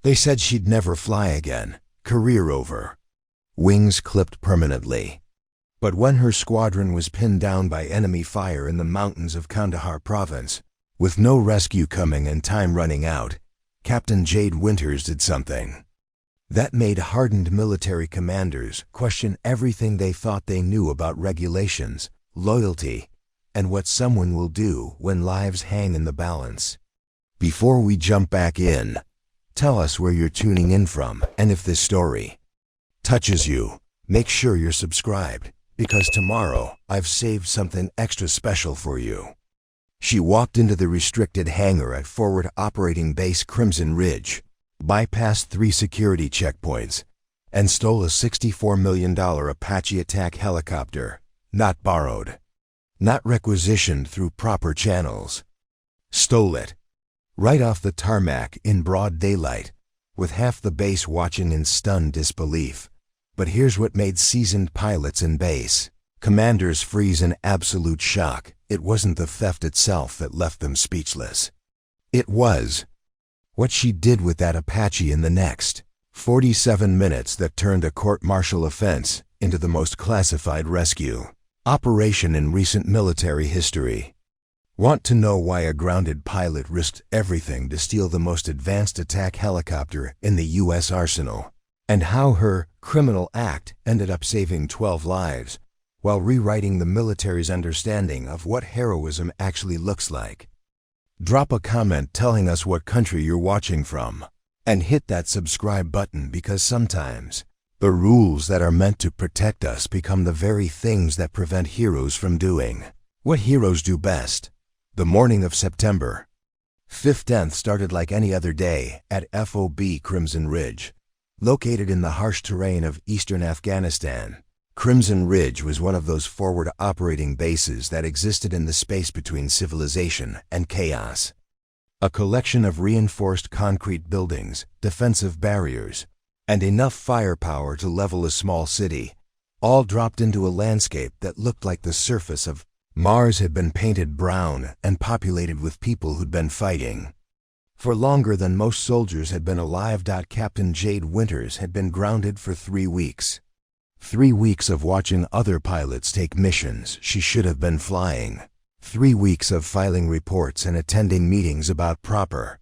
They said she'd never fly again, career over. Wings clipped permanently. But when her squadron was pinned down by enemy fire in the mountains of Kandahar Province, with no rescue coming and time running out, Captain Jade Winters did something that made hardened military commanders question everything they thought they knew about regulations, loyalty, and what someone will do when lives hang in the balance. Before we jump back in, tell us where you're tuning in from, and if this story touches you, make sure you're subscribed, because tomorrow I've saved something extra special for you. She walked into the restricted hangar at Forward Operating Base Crimson Ridge, bypassed 3 security checkpoints, and stole a $64 million Apache attack helicopter, not borrowed, not requisitioned through proper channels. Stole it, right off the tarmac in broad daylight, with half the base watching in stunned disbelief. But here's what made seasoned pilots in base commanders freeze in absolute shock. It wasn't the theft itself that left them speechless. It was what she did with that Apache in the next 47 minutes that turned a court-martial offense into the most classified rescue operation in recent military history. Want to know why a grounded pilot risked everything to steal the most advanced attack helicopter in the U.S. arsenal, and how her criminal act ended up saving 12 lives while rewriting the military's understanding of what heroism actually looks like? Drop a comment telling us what country you're watching from, and hit that subscribe button, because sometimes the rules that are meant to protect us become the very things that prevent heroes from doing what heroes do best. The morning of September 5th 10th started like any other day at FOB Crimson Ridge. Located in the harsh terrain of eastern Afghanistan, Crimson Ridge was one of those forward operating bases that existed in the space between civilization and chaos. A collection of reinforced concrete buildings, defensive barriers, and enough firepower to level a small city, all dropped into a landscape that looked like the surface of Mars had been painted brown and populated with people who'd been fighting for longer than most soldiers had been alive. Captain Jade Winters had been grounded for 3 weeks. 3 weeks of watching other pilots take missions she should have been flying. 3 weeks of filing reports and attending meetings about proper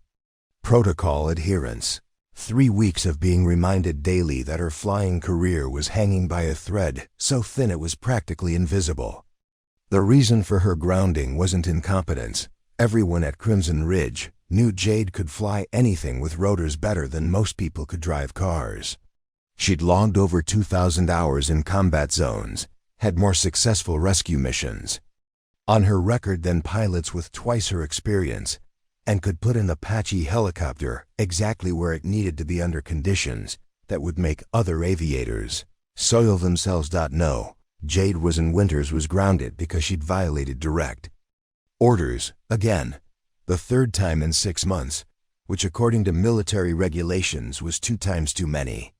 protocol adherence. 3 weeks of being reminded daily that her flying career was hanging by a thread so thin it was practically invisible. The reason for her grounding wasn't incompetence. Everyone at Crimson Ridge knew Jade could fly anything with rotors better than most people could drive cars. She'd logged over 2,000 hours in combat zones, had more successful rescue missions on her record than pilots with twice her experience, and could put an Apache helicopter exactly where it needed to be under conditions that would make other aviators soil themselves. No, Jade Winters was grounded because she'd violated direct orders, again, the 3rd time in 6 months, which according to military regulations was 2 times too many.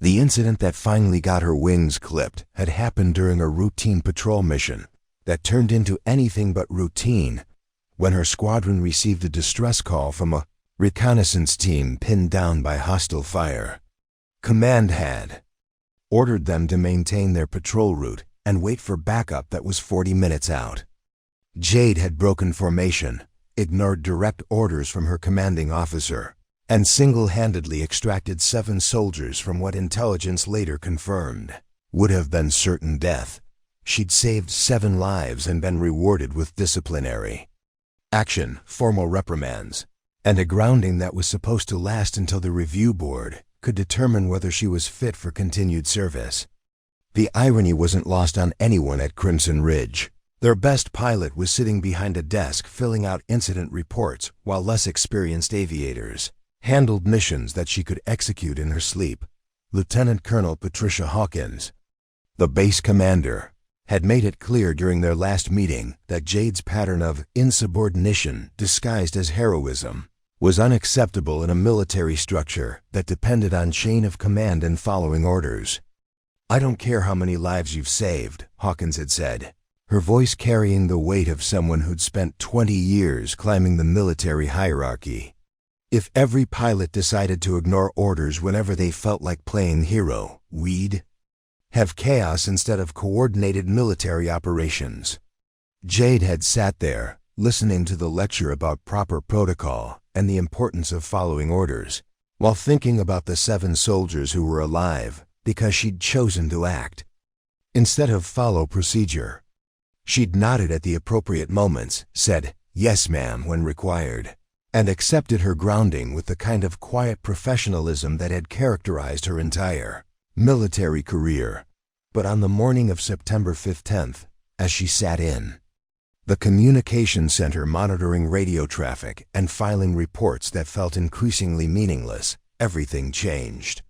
The incident that finally got her wings clipped had happened during a routine patrol mission that turned into anything but routine when her squadron received a distress call from a reconnaissance team pinned down by hostile fire. Command had ordered them to maintain their patrol route and wait for backup that was 40 minutes out. Jade had broken formation, ignored direct orders from her commanding officer, and single-handedly extracted 7 soldiers from what intelligence later confirmed would have been certain death. She'd saved 7 lives and been rewarded with disciplinary action, formal reprimands, and a grounding that was supposed to last until the review board could determine whether she was fit for continued service. The irony wasn't lost on anyone at Crimson Ridge. Their best pilot was sitting behind a desk filling out incident reports while less experienced aviators handled missions that she could execute in her sleep. Lieutenant Colonel Patricia Hawkins, the base commander, had made it clear during their last meeting that Jade's pattern of insubordination disguised as heroism was unacceptable in a military structure that depended on chain of command and following orders. "I don't care how many lives you've saved," Hawkins had said, her voice carrying the weight of someone who'd spent 20 years climbing the military hierarchy. If every pilot decided to ignore orders whenever they felt like playing hero, we'd have chaos instead of coordinated military operations. Jade had sat there, listening to the lecture about proper protocol and the importance of following orders, while thinking about the 7 soldiers who were alive because she'd chosen to act instead of follow procedure. She'd nodded at the appropriate moments, said, "Yes, ma'am," when required, and accepted her grounding with the kind of quiet professionalism that had characterized her entire military career. But on the morning of September 15th, as she sat in the communication center monitoring radio traffic and filing reports that felt increasingly meaningless, everything changed.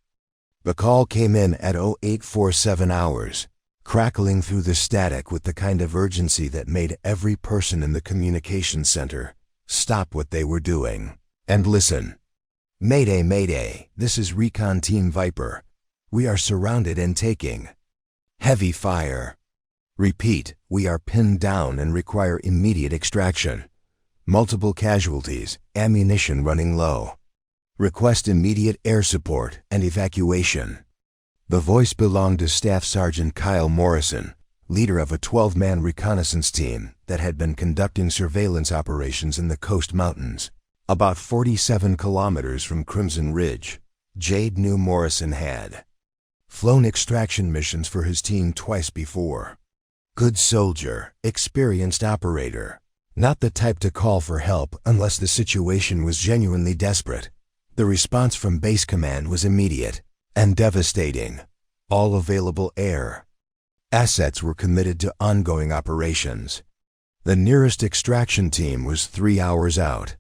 The call came in at 0847 hours, crackling through the static with the kind of urgency that made every person in the communication center stop what they were doing and listen. "Mayday, Mayday, this is Recon Team Viper. We are surrounded and taking heavy fire. Repeat, we are pinned down and require immediate extraction. Multiple casualties, ammunition running low. Request immediate air support and evacuation." The voice belonged to Staff Sergeant Kyle Morrison, leader of a 12-man reconnaissance team that had been conducting surveillance operations in the Coast Mountains, about 47 kilometers from Crimson Ridge. Jade knew Morrison had flown extraction missions for his team twice before. Good soldier, experienced operator, not the type to call for help unless the situation was genuinely desperate. The response from base command was immediate and devastating. All available air assets were committed to ongoing operations. The nearest extraction team was 3 hours out.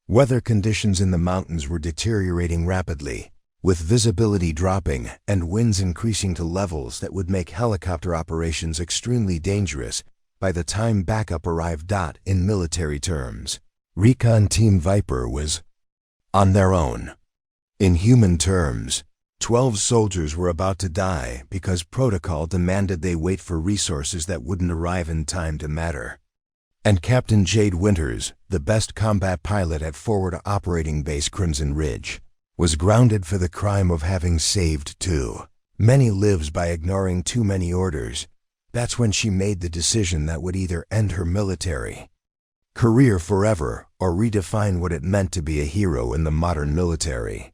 Weather conditions in the mountains were deteriorating rapidly, with visibility dropping and winds increasing to levels that would make helicopter operations extremely dangerous by the time backup arrived. In military terms, Recon Team Viper was on their own. In human terms, 12 soldiers were about to die because protocol demanded they wait for resources that wouldn't arrive in time to matter. And Captain Jade Winters, the best combat pilot at Forward Operating Base Crimson Ridge, was grounded for the crime of having saved too many lives by ignoring too many orders. That's when she made the decision that would either end her military career forever or redefine what it meant to be a hero in the modern military.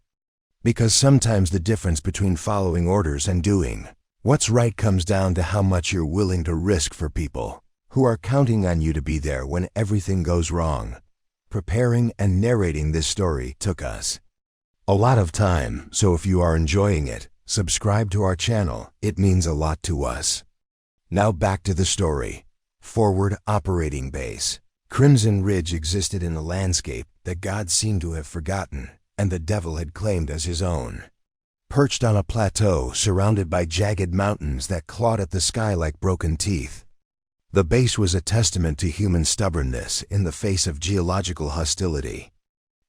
Because sometimes the difference between following orders and doing what's right comes down to how much you're willing to risk for people who are counting on you to be there when everything goes wrong. Preparing and narrating this story took us a lot of time, so if you are enjoying it, subscribe to our channel. It means a lot to us. Now back to the story. Forward Operating Base. Crimson Ridge existed in a landscape that God seemed to have forgotten and the devil had claimed as his own. Perched on a plateau surrounded by jagged mountains that clawed at the sky like broken teeth, the base was a testament to human stubbornness in the face of geological hostility.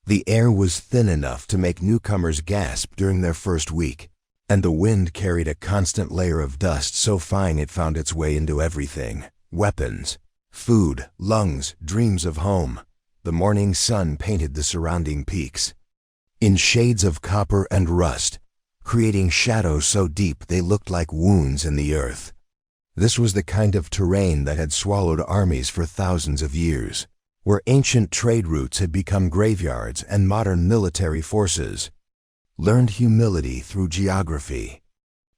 The air was thin enough to make newcomers gasp during their first week, and the wind carried a constant layer of dust so fine it found its way into everything: weapons, food, lungs, dreams of home. The morning sun painted the surrounding peaks in shades of copper and rust, creating shadows so deep they looked like wounds in the earth. This was the kind of terrain that had swallowed armies for thousands of years, where ancient trade routes had become graveyards and modern military forces learned humility through geography.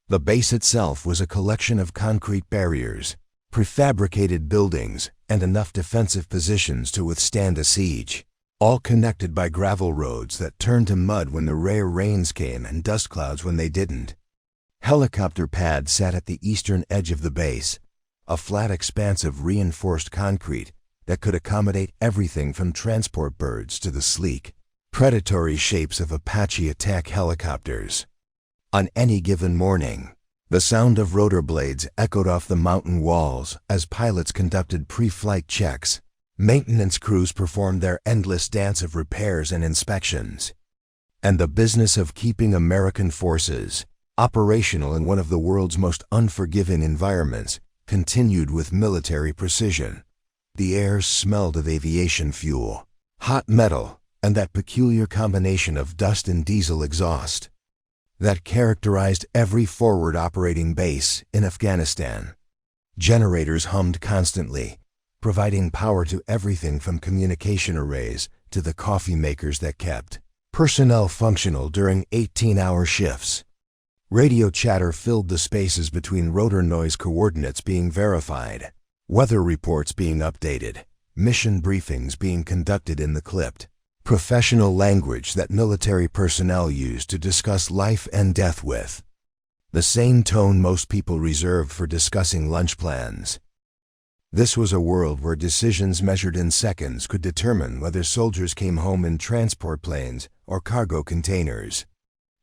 The base itself was a collection of concrete barriers, prefabricated buildings, and enough defensive positions to withstand a siege, all connected by gravel roads that turned to mud when the rare rains came and dust clouds when they didn't. Helicopter pads sat at the eastern edge of the base, a flat expanse of reinforced concrete that could accommodate everything from transport birds to the sleek, predatory shapes of Apache attack helicopters. On any given morning, the sound of rotor blades echoed off the mountain walls as pilots conducted pre-flight checks. Maintenance crews performed their endless dance of repairs and inspections. And the business of keeping American forces operational in one of the world's most unforgiving environments continued with military precision. The air smelled of aviation fuel, hot metal, and that peculiar combination of dust and diesel exhaust that characterized every forward operating base in Afghanistan. Generators hummed constantly, providing power to everything from communication arrays to the coffee makers that kept personnel functional during 18-hour shifts. Radio chatter filled the spaces between rotor noise coordinates being verified, weather reports being updated, mission briefings being conducted in the clipped, professional language that military personnel used to discuss life and death with. The same tone most people reserved for discussing lunch plans. This was a world where decisions measured in seconds could determine whether soldiers came home in transport planes or cargo containers,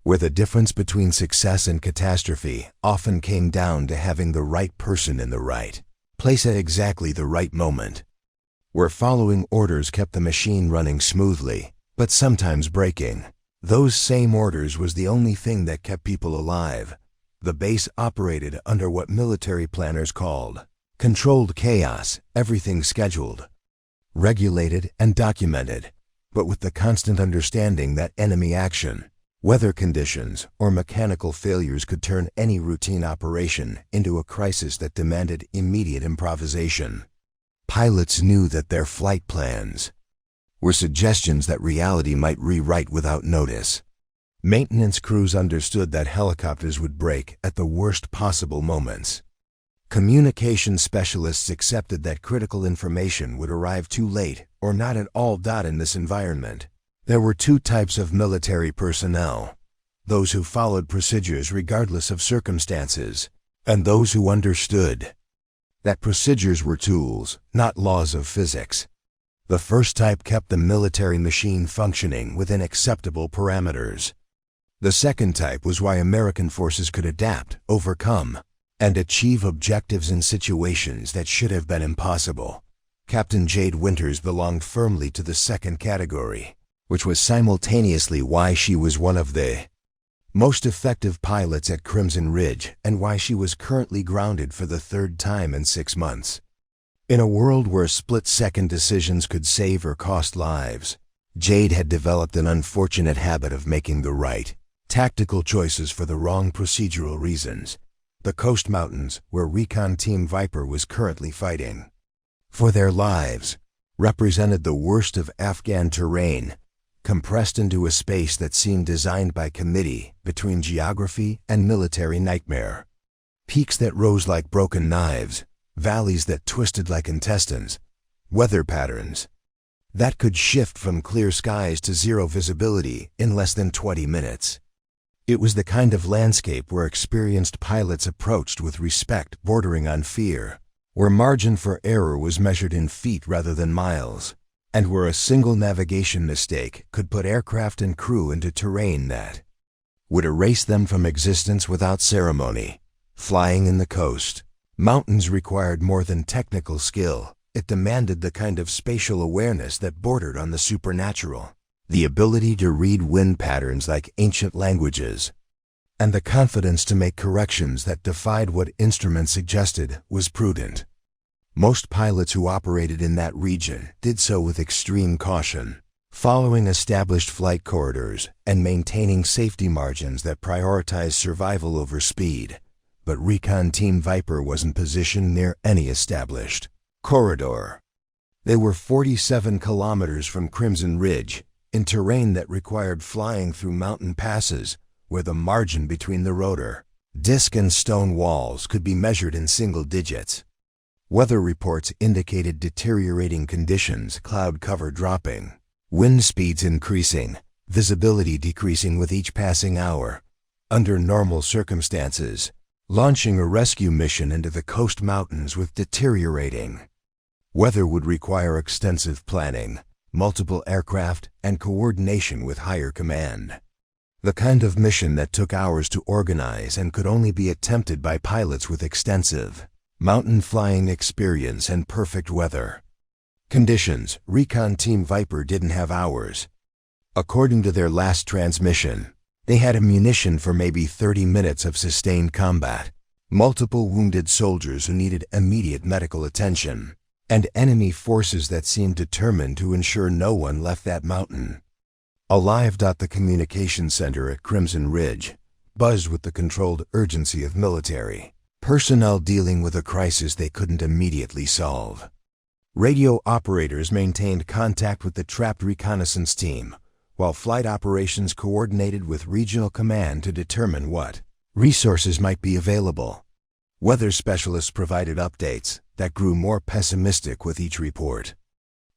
where the difference between success and catastrophe often came down to having the right person in the right place at exactly the right moment, where following orders kept the machine running smoothly, but sometimes breaking. Those same orders was the only thing that kept people alive. The base operated under what military planners called controlled chaos, everything scheduled, regulated, and documented, but with the constant understanding that enemy action, weather conditions, or mechanical failures could turn any routine operation into a crisis that demanded immediate improvisation. Pilots knew that their flight plans were suggestions that reality might rewrite without notice. Maintenance crews understood that helicopters would break at the worst possible moments. Communication specialists accepted that critical information would arrive too late or not at all. In this environment, there were two types of military personnel: those who followed procedures regardless of circumstances, and those who understood that procedures were tools, not laws of physics. The first type kept the military machine functioning within acceptable parameters. The second type was why American forces could adapt, overcome, and achieve objectives in situations that should have been impossible. Captain Jade Winters belonged firmly to the second category, which was simultaneously why she was one of the most effective pilots at Crimson Ridge and why she was currently grounded for the third time in 6 months. In a world where split-second decisions could save or cost lives, Jade had developed an unfortunate habit of making the right tactical choices for the wrong procedural reasons. The Coast Mountains, where Recon Team Viper was currently fighting for their lives, represented the worst of Afghan terrain, compressed into a space that seemed designed by committee between geography and military nightmare. Peaks that rose like broken knives, valleys that twisted like intestines, weather patterns that could shift from clear skies to zero visibility in less than 20 minutes. It was the kind of landscape where experienced pilots approached with respect bordering on fear, where margin for error was measured in feet rather than miles, and where a single navigation mistake could put aircraft and crew into terrain that would erase them from existence without ceremony. Flying in the Coast Mountains required more than technical skill. It demanded the kind of spatial awareness that bordered on the supernatural, the ability to read wind patterns like ancient languages, and the confidence to make corrections that defied what instruments suggested was prudent. Most pilots who operated in that region did so with extreme caution, following established flight corridors and maintaining safety margins that prioritized survival over speed. But Recon Team Viper wasn't positioned near any established corridor. They were 47 kilometers from Crimson Ridge, in terrain that required flying through mountain passes where the margin between the rotor, disc and stone walls could be measured in single digits. Weather reports indicated deteriorating conditions, cloud cover dropping, wind speeds increasing, visibility decreasing with each passing hour. Under normal circumstances, launching a rescue mission into the Coast Mountains with deteriorating weather would require extensive planning, multiple aircraft, and coordination with higher command. The kind of mission that took hours to organize and could only be attempted by pilots with extensive mountain flying experience and perfect weather conditions. Recon Team Viper didn't have hours. According to their last transmission, they had ammunition for maybe 30 minutes of sustained combat, multiple wounded soldiers who needed immediate medical attention, and enemy forces that seemed determined to ensure no one left that mountain Alive. The communication center at Crimson Ridge buzzed with the controlled urgency of military personnel dealing with a crisis they couldn't immediately solve. Radio operators maintained contact with the trapped reconnaissance team, while flight operations coordinated with regional command to determine what resources might be available. Weather specialists provided updates that grew more pessimistic with each report.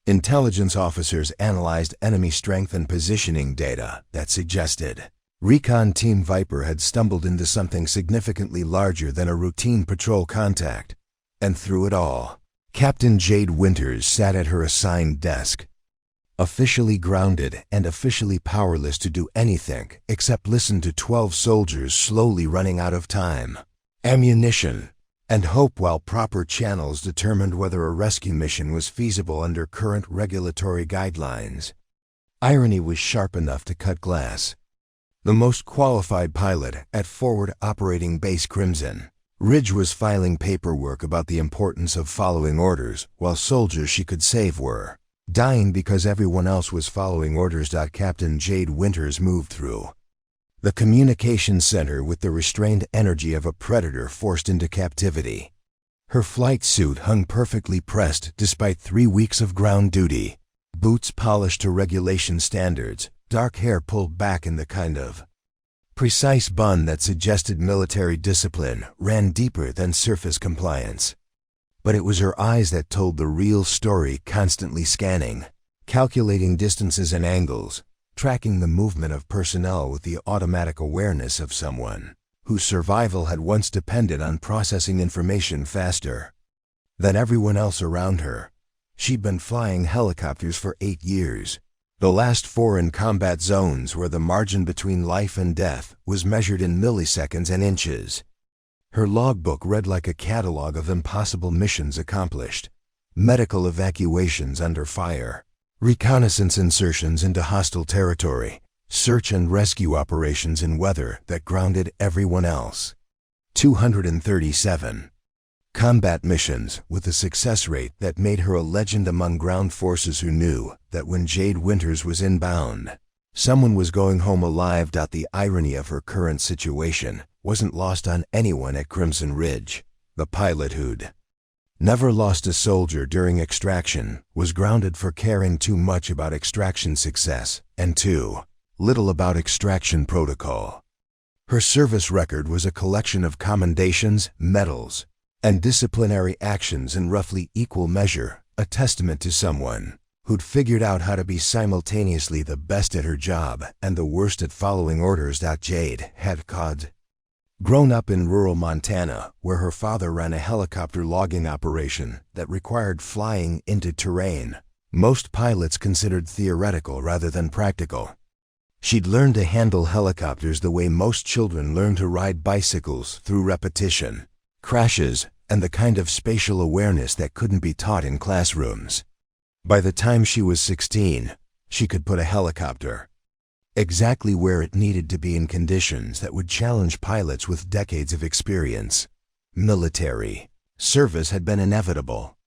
Intelligence officers analyzed enemy strength and positioning data that suggested Recon Team Viper had stumbled into something significantly larger than a routine patrol contact. And through it all, Captain Jade Winters sat at her assigned desk, officially grounded and officially powerless to do anything except listen to 12 soldiers slowly running out of time, ammunition, and hope while proper channels determined whether a rescue mission was feasible under current regulatory guidelines. Irony was sharp enough to cut glass. The most qualified pilot at Forward Operating Base Crimson Ridge was filing paperwork about the importance of following orders, while soldiers she could save were dying because everyone else was following orders. Captain Jade Winters moved through the communications center with the restrained energy of a predator forced into captivity. Her flight suit hung perfectly pressed despite 3 weeks of ground duty, boots polished to regulation standards, dark hair pulled back in the kind of precise bun that suggested military discipline ran deeper than surface compliance. But it was her eyes that told the real story, constantly scanning, calculating distances and angles, tracking the movement of personnel with the automatic awareness of someone whose survival had once depended on processing information faster than everyone else around her. She'd been flying helicopters for 8 years, the last 4 in combat zones where the margin between life and death was measured in milliseconds and inches. Her logbook read like a catalog of impossible missions accomplished, medical evacuations under fire, reconnaissance insertions into hostile territory, search and rescue operations in weather that grounded everyone else. 237 combat missions with a success rate that made her a legend among ground forces who knew that when Jade Winters was inbound, someone was going home alive. The irony of her current situation wasn't lost on anyone at Crimson Ridge. The pilot who'd never lost a soldier during extraction was grounded for caring too much about extraction success and too little about extraction protocol. Her service record was a collection of commendations, medals, and disciplinary actions in roughly equal measure, a testament to someone who'd figured out how to be simultaneously the best at her job and the worst at following orders. Jade had grown up in rural Montana, where her father ran a helicopter logging operation that required flying into terrain most pilots considered theoretical rather than practical. She'd learned to handle helicopters the way most children learn to ride bicycles, through repetition, crashes, and the kind of spatial awareness that couldn't be taught in classrooms. By the time she was 16, she could put a helicopter exactly where it needed to be in conditions that would challenge pilots with decades of experience. Military service had been inevitable,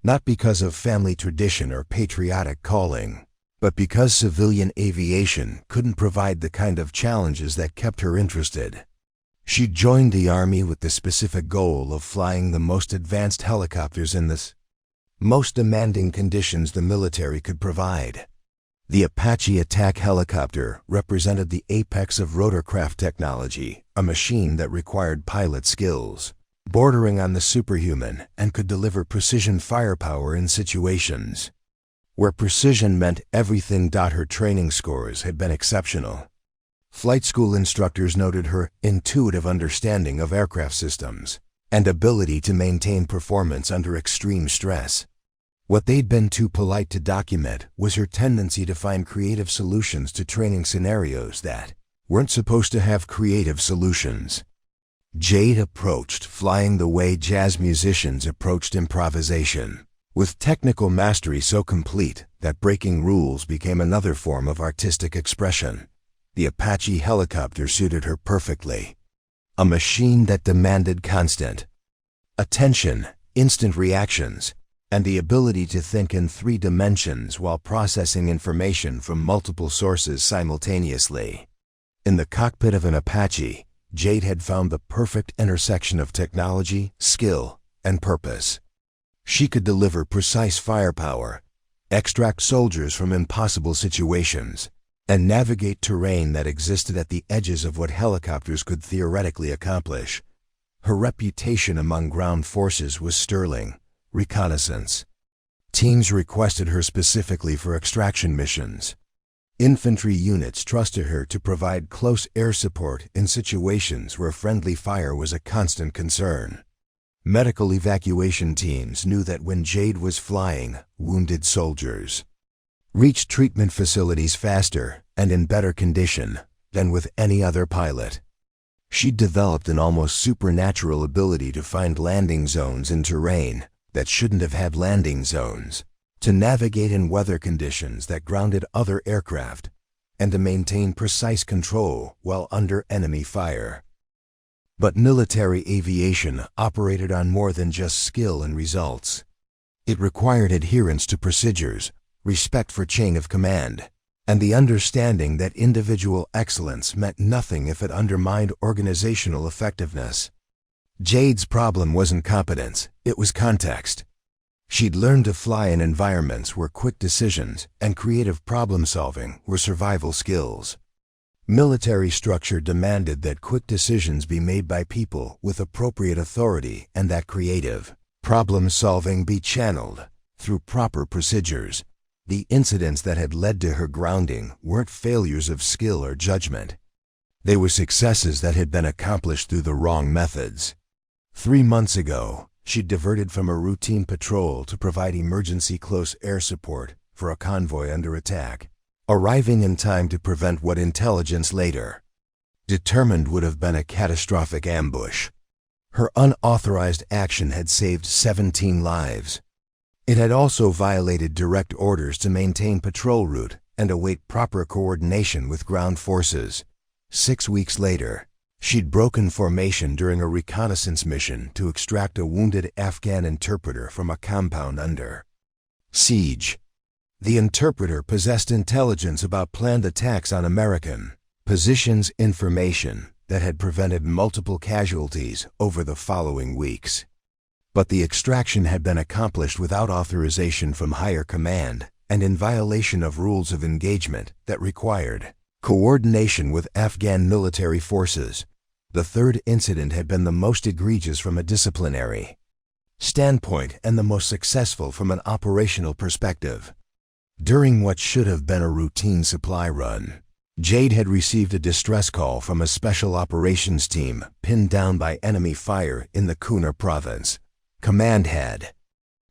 not because of family tradition or patriotic calling, but because civilian aviation couldn't provide the kind of challenges that kept her interested. She joined the Army with the specific goal of flying the most advanced helicopters in the most demanding conditions the military could provide. The Apache attack helicopter represented the apex of rotorcraft technology, a machine that required pilot skills bordering on the superhuman and could deliver precision firepower in situations where precision meant everything. Her training scores had been exceptional. Flight school instructors noted her intuitive understanding of aircraft systems and ability to maintain performance under extreme stress. What they'd been too polite to document was her tendency to find creative solutions to training scenarios that weren't supposed to have creative solutions. Jade approached flying the way jazz musicians approached improvisation, with technical mastery so complete that breaking rules became another form of artistic expression. The Apache helicopter suited her perfectly. A machine that demanded constant attention, instant reactions, and the ability to think in 3 dimensions while processing information from multiple sources simultaneously. In the cockpit of an Apache, Jade had found the perfect intersection of technology, skill, and purpose. She could deliver precise firepower, extract soldiers from impossible situations, and navigate terrain that existed at the edges of what helicopters could theoretically accomplish. Her reputation among ground forces was sterling. Reconnaissance. Teams requested her specifically for extraction missions. Infantry units trusted her to provide close air support in situations where friendly fire was a constant concern. Medical evacuation teams knew that when Jade was flying, wounded soldiers reached treatment facilities faster and in better condition than with any other pilot. She developed an almost supernatural ability to find landing zones in terrain that shouldn't have had landing zones, to navigate in weather conditions that grounded other aircraft, and to maintain precise control while under enemy fire. But military aviation operated on more than just skill and results. It required adherence to procedures, respect for chain of command, and the understanding that individual excellence meant nothing if it undermined organizational effectiveness. Jade's problem wasn't competence, it was context. She'd learned to fly in environments where quick decisions and creative problem-solving were survival skills. Military structure demanded that quick decisions be made by people with appropriate authority and that creative problem-solving be channeled through proper procedures. The incidents that had led to her grounding weren't failures of skill or judgment. They were successes that had been accomplished through the wrong methods. 3 months ago, she diverted from a routine patrol to provide emergency close air support for a convoy under attack, arriving in time to prevent what intelligence later determined would have been a catastrophic ambush. Her unauthorized action had saved 17 lives. It had also violated direct orders to maintain patrol route and await proper coordination with ground forces. 6 weeks later, she'd broken formation during a reconnaissance mission to extract a wounded Afghan interpreter from a compound under siege. The interpreter possessed intelligence about planned attacks on American positions, information that had prevented multiple casualties over the following weeks. But the extraction had been accomplished without authorization from higher command and in violation of rules of engagement that required coordination with Afghan military forces. The third incident had been the most egregious from a disciplinary standpoint and the most successful from an operational perspective. During what should have been a routine supply run, Jade had received a distress call from a special operations team pinned down by enemy fire in the Kandahar Province. Command had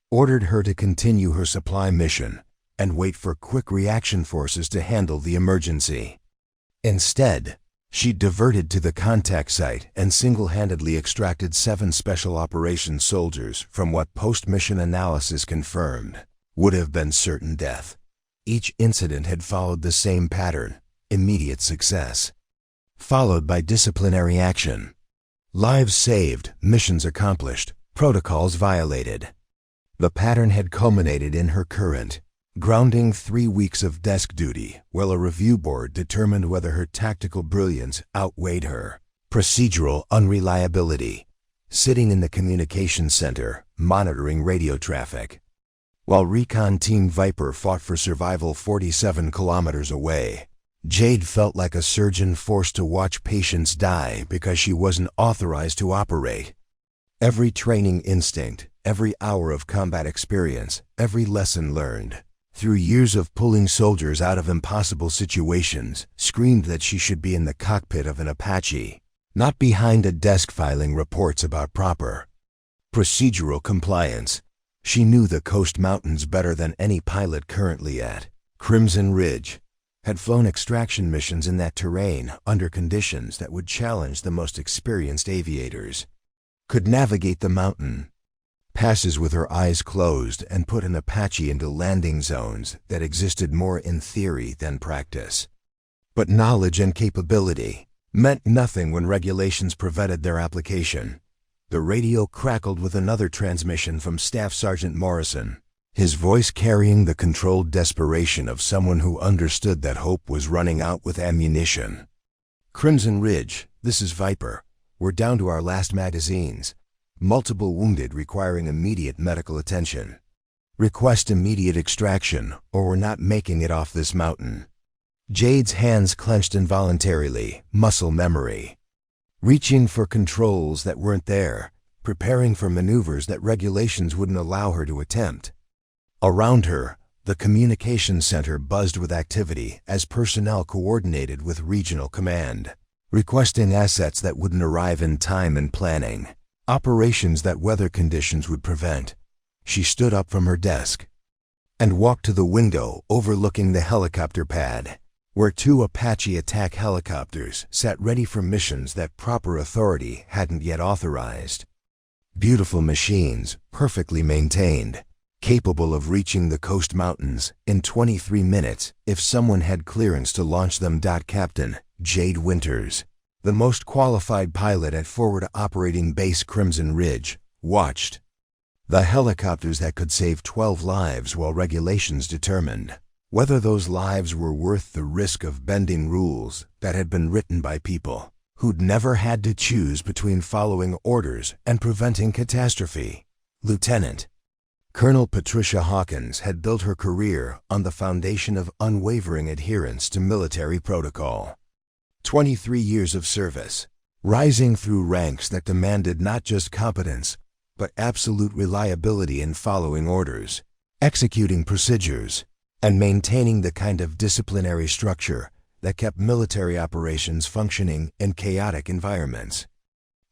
ordered her to continue her supply mission and wait for quick reaction forces to handle the emergency. Instead, she diverted to the contact site and single-handedly extracted 7 special operations soldiers from what post-mission analysis confirmed would have been certain death. Each incident had followed the same pattern: immediate success, followed by disciplinary action. Lives saved, missions accomplished, protocols violated. The pattern had culminated in her current grounding: 3 weeks of desk duty while a review board determined whether her tactical brilliance outweighed her procedural unreliability, sitting in the communications center monitoring radio traffic while Recon Team Viper fought for survival 47 kilometers away. Jade felt like a surgeon forced to watch patients die because she wasn't authorized to operate. Every training instinct, every hour of combat experience, every lesson learned through years of pulling soldiers out of impossible situations screamed that she should be in the cockpit of an Apache, not behind a desk filing reports about proper procedural compliance. She knew the coast mountains better than any pilot currently at Crimson Ridge, had flown extraction missions in that terrain under conditions that would challenge the most experienced aviators, could navigate the mountain passes with her eyes closed and put an Apache into landing zones that existed more in theory than practice. But knowledge and capability meant nothing when regulations prevented their application. The radio crackled with another transmission from Staff Sergeant Morrison, his voice carrying the controlled desperation of someone who understood that hope was running out with ammunition. "Crimson Ridge, this is Viper. We're down to our last magazines. Multiple wounded requiring immediate medical attention. Request immediate extraction, or we're not making it off this mountain." Jade's hands clenched involuntarily, muscle memory. Reaching for controls that weren't there, preparing for maneuvers that regulations wouldn't allow her to attempt. Around her, the communications center buzzed with activity as personnel coordinated with regional command, requesting assets that wouldn't arrive in time and planning, operations that weather conditions would prevent. She stood up from her desk and walked to the window overlooking the helicopter pad, where 2 Apache attack helicopters sat ready for missions that proper authority hadn't yet authorized. Beautiful machines, perfectly maintained, capable of reaching the coast mountains in 23 minutes if someone had clearance to launch them. Captain Jade Winters, the most qualified pilot at Forward Operating Base Crimson Ridge, watched. The helicopters that could save 12 lives while regulations determined whether those lives were worth the risk of bending rules that had been written by people who'd never had to choose between following orders and preventing catastrophe. Lieutenant Colonel Patricia Hawkins had built her career on the foundation of unwavering adherence to military protocol. 23 years of service, rising through ranks that demanded not just competence, but absolute reliability in following orders, executing procedures, and maintaining the kind of disciplinary structure that kept military operations functioning in chaotic environments.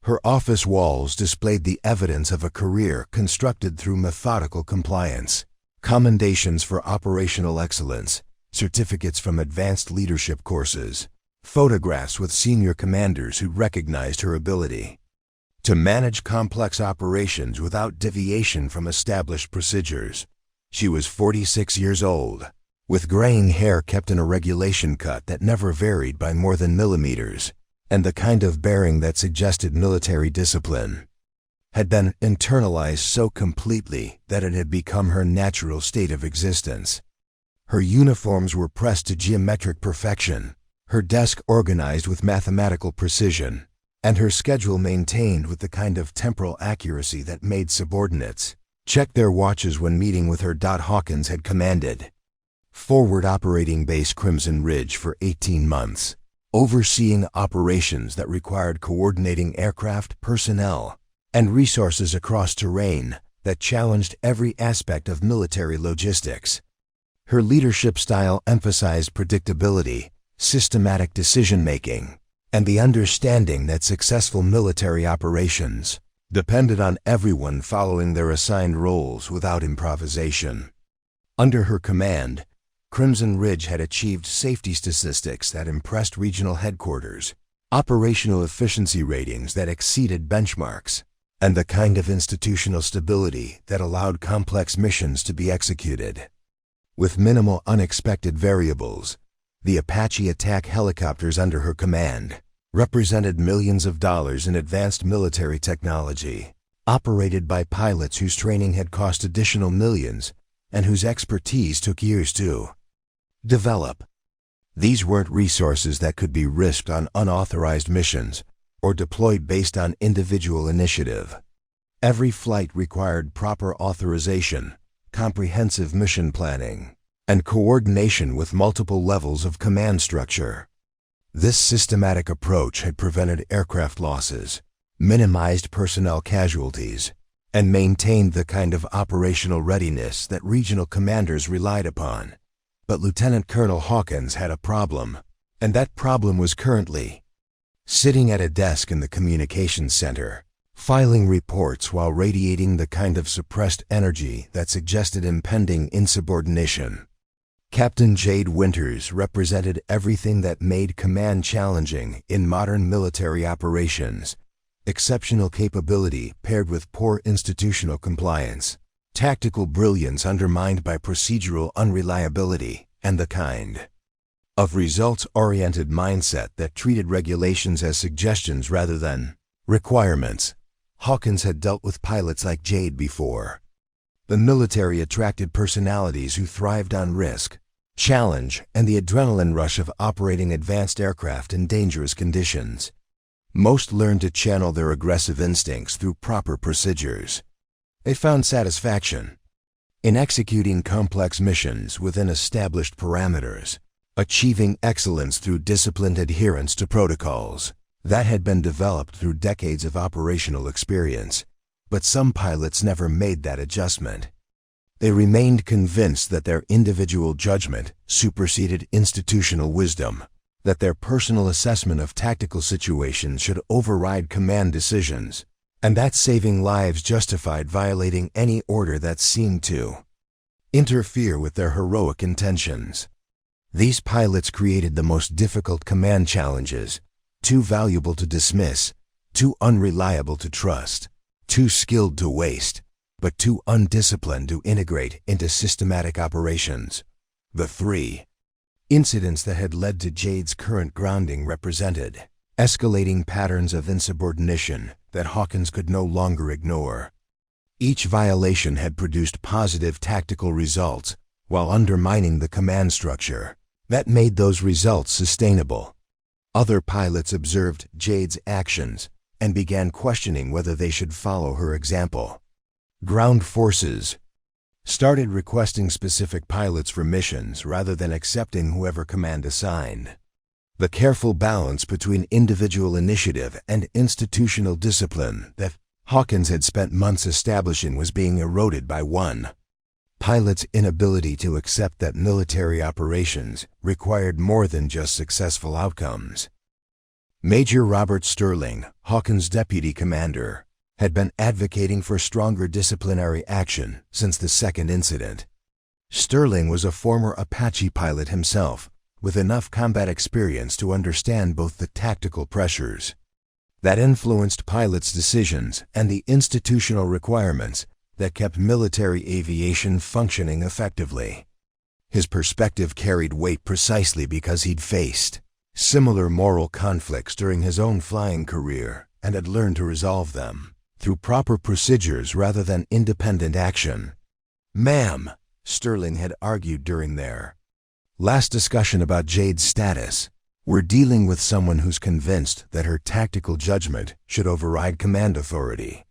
Her office walls displayed the evidence of a career constructed through methodical compliance, commendations for operational excellence, certificates from advanced leadership courses, photographs with senior commanders who recognized her ability to manage complex operations without deviation from established procedures. She was 46 years old, with graying hair kept in a regulation cut that never varied by more than millimeters, and the kind of bearing that suggested military discipline had been internalized so completely that it had become her natural state of existence. Her uniforms were pressed to geometric perfection, her desk organized with mathematical precision, and her schedule maintained with the kind of temporal accuracy that made subordinates check their watches when meeting with her. Hawkins had commanded Forward Operating Base Crimson Ridge for 18 months, overseeing operations that required coordinating aircraft, personnel, and resources across terrain that challenged every aspect of military logistics. Her leadership style emphasized predictability, systematic decision-making, and the understanding that successful military operations depended on everyone following their assigned roles without improvisation. Under her command, Crimson Ridge had achieved safety statistics that impressed regional headquarters, operational efficiency ratings that exceeded benchmarks, and the kind of institutional stability that allowed complex missions to be executed with minimal unexpected variables. The Apache attack helicopters under her command represented millions of dollars in advanced military technology, operated by pilots whose training had cost additional millions and whose expertise took years to develop. These weren't resources that could be risked on unauthorized missions or deployed based on individual initiative. Every flight required proper authorization, comprehensive mission planning, and coordination with multiple levels of command structure. This systematic approach had prevented aircraft losses, minimized personnel casualties, and maintained the kind of operational readiness that regional commanders relied upon. But Lieutenant Colonel Hawkins had a problem, and that problem was currently sitting at a desk in the communications center, filing reports while radiating the kind of suppressed energy that suggested impending insubordination. Captain Jade Winters represented everything that made command challenging in modern military operations: exceptional capability paired with poor institutional compliance, tactical brilliance undermined by procedural unreliability, and the kind of results-oriented mindset that treated regulations as suggestions rather than requirements. Hawkins had dealt with pilots like Jade before. The military attracted personalities who thrived on risk, challenge, and the adrenaline rush of operating advanced aircraft in dangerous conditions. Most learned to channel their aggressive instincts through proper procedures. They found satisfaction in executing complex missions within established parameters, achieving excellence through disciplined adherence to protocols that had been developed through decades of operational experience. But some pilots never made that adjustment. They remained convinced that their individual judgment superseded institutional wisdom, that their personal assessment of tactical situations should override command decisions, and that saving lives justified violating any order that seemed to interfere with their heroic intentions. These pilots created the most difficult command challenges, too valuable to dismiss, too unreliable to trust, too skilled to waste, but too undisciplined to integrate into systematic operations. The three incidents that had led to Jade's current grounding represented escalating patterns of insubordination that Hawkins could no longer ignore. Each violation had produced positive tactical results while undermining the command structure that made those results sustainable. Other pilots observed Jade's actions and began questioning whether they should follow her example. Ground forces started requesting specific pilots for missions rather than accepting whoever command assigned. The careful balance between individual initiative and institutional discipline that Hawkins had spent months establishing was being eroded by one pilot's inability to accept that military operations required more than just successful outcomes. Major Robert Sterling, Hawkins' deputy commander, had been advocating for stronger disciplinary action since the second incident. Sterling was a former Apache pilot himself, with enough combat experience to understand both the tactical pressures that influenced pilots' decisions and the institutional requirements that kept military aviation functioning effectively. His perspective carried weight precisely because he'd faced similar moral conflicts during his own flying career and had learned to resolve them through proper procedures rather than independent action. "Ma'am," Sterling had argued during their last discussion about Jade's status, "we're dealing with someone who's convinced that her tactical judgment should override command authority.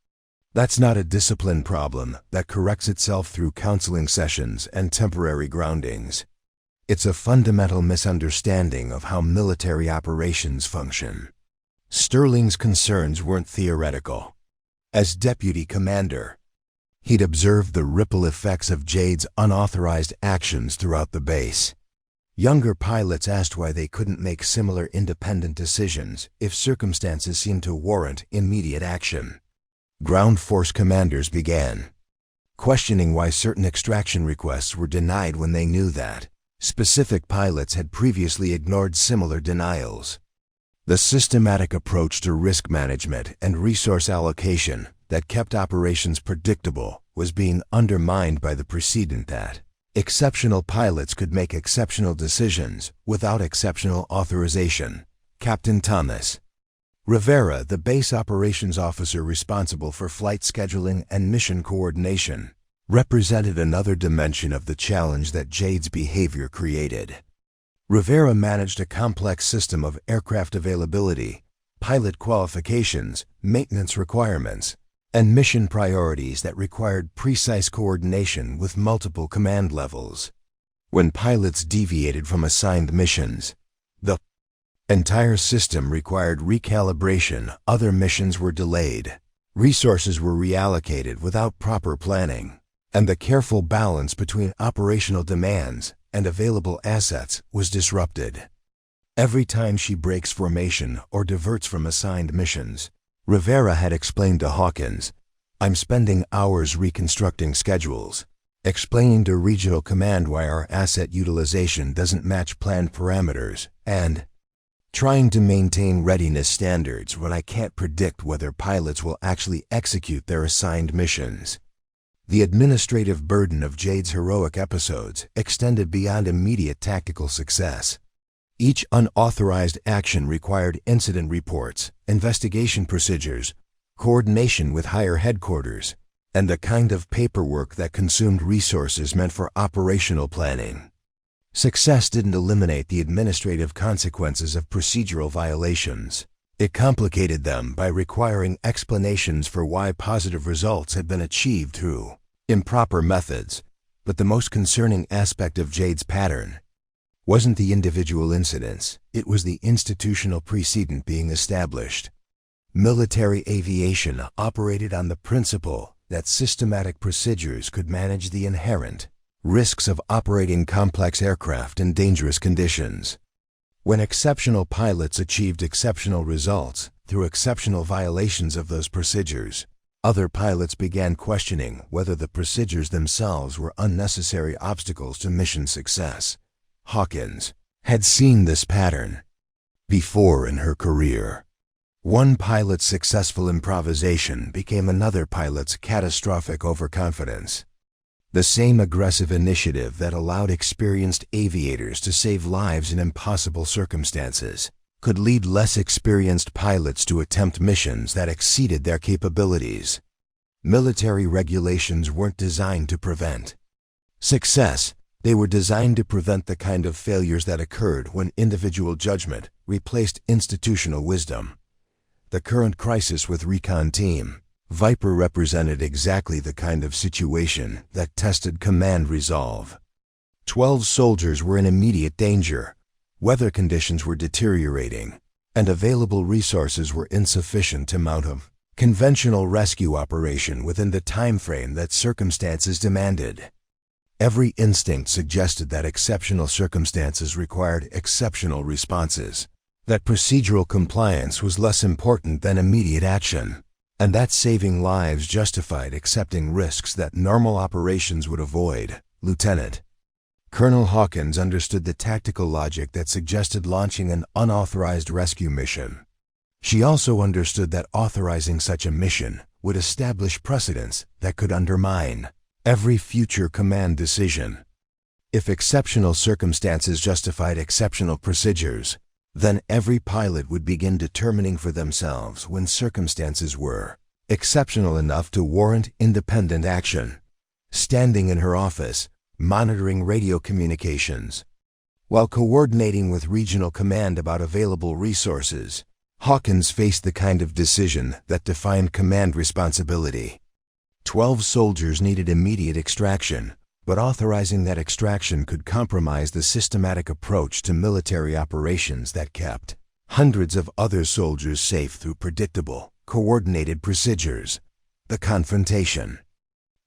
That's not a discipline problem that corrects itself through counseling sessions and temporary groundings. It's a fundamental misunderstanding of how military operations function." Sterling's concerns weren't theoretical. As deputy commander, he'd observed the ripple effects of Jade's unauthorized actions throughout the base. Younger pilots asked why they couldn't make similar independent decisions if circumstances seemed to warrant immediate action. Ground force commanders began questioning why certain extraction requests were denied when they knew that specific pilots had previously ignored similar denials. The systematic approach to risk management and resource allocation that kept operations predictable was being undermined by the precedent that exceptional pilots could make exceptional decisions without exceptional authorization. Captain Thomas Rivera, the base operations officer responsible for flight scheduling and mission coordination, represented another dimension of the challenge that Jade's behavior created. Rivera managed a complex system of aircraft availability, pilot qualifications, maintenance requirements, and mission priorities that required precise coordination with multiple command levels. When pilots deviated from assigned missions, the entire system required recalibration. Other missions were delayed, resources were reallocated without proper planning, and the careful balance between operational demands and available assets was disrupted. Every time she breaks formation or diverts from assigned missions, Rivera had explained to Hawkins, "I'm spending hours reconstructing schedules, explaining to regional command why our asset utilization doesn't match planned parameters, and trying to maintain readiness standards when I can't predict whether pilots will actually execute their assigned missions." The administrative burden of Jade's heroic episodes extended beyond immediate tactical success. Each unauthorized action required incident reports, investigation procedures, coordination with higher headquarters, and the kind of paperwork that consumed resources meant for operational planning. Success didn't eliminate the administrative consequences of procedural violations. It complicated them by requiring explanations for why positive results had been achieved through improper methods. But the most concerning aspect of Jade's pattern wasn't the individual incidents, it was the institutional precedent being established. Military aviation operated on the principle that systematic procedures could manage the inherent risks of operating complex aircraft in dangerous conditions. When exceptional pilots achieved exceptional results through exceptional violations of those procedures, other pilots began questioning whether the procedures themselves were unnecessary obstacles to mission success. Hawkins had seen this pattern before in her career. One pilot's successful improvisation became another pilot's catastrophic overconfidence. The same aggressive initiative that allowed experienced aviators to save lives in impossible circumstances could lead less experienced pilots to attempt missions that exceeded their capabilities. Military regulations weren't designed to prevent success. They were designed to prevent the kind of failures that occurred when individual judgment replaced institutional wisdom. The current crisis with Recon Team Viper represented exactly the kind of situation that tested command resolve. 12 soldiers were in immediate danger, weather conditions were deteriorating, and available resources were insufficient to mount a conventional rescue operation within the time frame that circumstances demanded. Every instinct suggested that exceptional circumstances required exceptional responses, that procedural compliance was less important than immediate action, and that saving lives justified accepting risks that normal operations would avoid. Lieutenant Colonel Hawkins understood the tactical logic that suggested launching an unauthorized rescue mission. She also understood that authorizing such a mission would establish precedents that could undermine every future command decision. If exceptional circumstances justified exceptional procedures, then every pilot would begin determining for themselves when circumstances were exceptional enough to warrant independent action. Standing in her office, monitoring radio communications, while coordinating with regional command about available resources, Hawkins faced the kind of decision that defined command responsibility. 12 soldiers needed immediate extraction, but authorizing that extraction could compromise the systematic approach to military operations that kept hundreds of other soldiers safe through predictable, coordinated procedures. The confrontation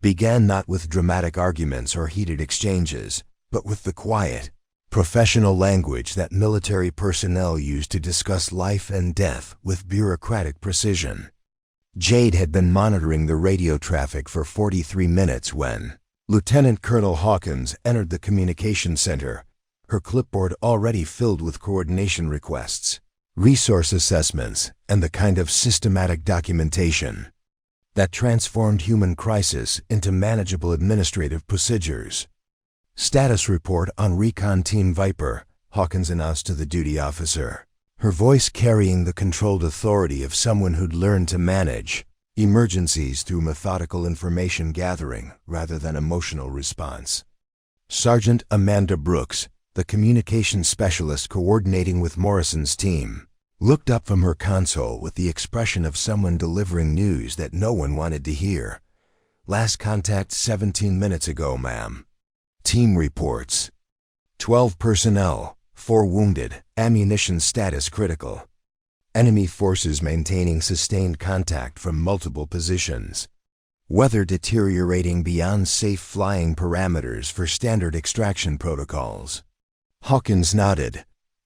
began not with dramatic arguments or heated exchanges, but with the quiet, professional language that military personnel used to discuss life and death with bureaucratic precision. Jade had been monitoring the radio traffic for 43 minutes when Lieutenant Colonel Hawkins entered the communication center, her clipboard already filled with coordination requests, resource assessments, and the kind of systematic documentation that transformed human crisis into manageable administrative procedures. "Status report on Recon Team Viper," Hawkins announced to the duty officer, her voice carrying the controlled authority of someone who'd learned to manage emergencies through methodical information gathering rather than emotional response. Sergeant Amanda Brooks, the communications specialist coordinating with Morrison's team, looked up from her console with the expression of someone delivering news that no one wanted to hear. "Last contact 17 minutes ago, ma'am. Team reports 12 personnel, 4 wounded, ammunition status critical. Enemy forces maintaining sustained contact from multiple positions. Weather deteriorating beyond safe flying parameters for standard extraction protocols." Hawkins nodded,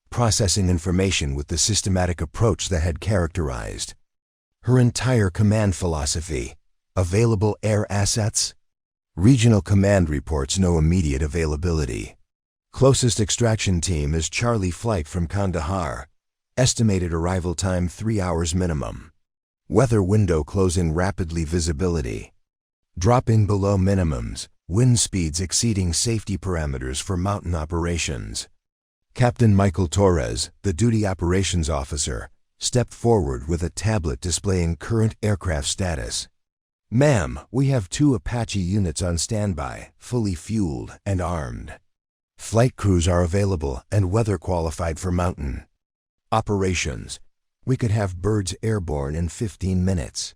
processing information with the systematic approach that had characterized her entire command philosophy. Available air assets? Regional command reports no immediate availability. Closest extraction team is Charlie Flight from Kandahar. Estimated arrival time 3 hours minimum. Weather window closing rapidly. Visibility dropping below minimums. Wind speeds exceeding safety parameters for mountain operations. Captain Michael Torres, the duty operations officer, stepped forward with a tablet displaying current aircraft status. "Ma'am, we have 2 Apache units on standby, fully fueled and armed. Flight crews are available and weather qualified for mountain operations. We could have birds airborne in 15 minutes.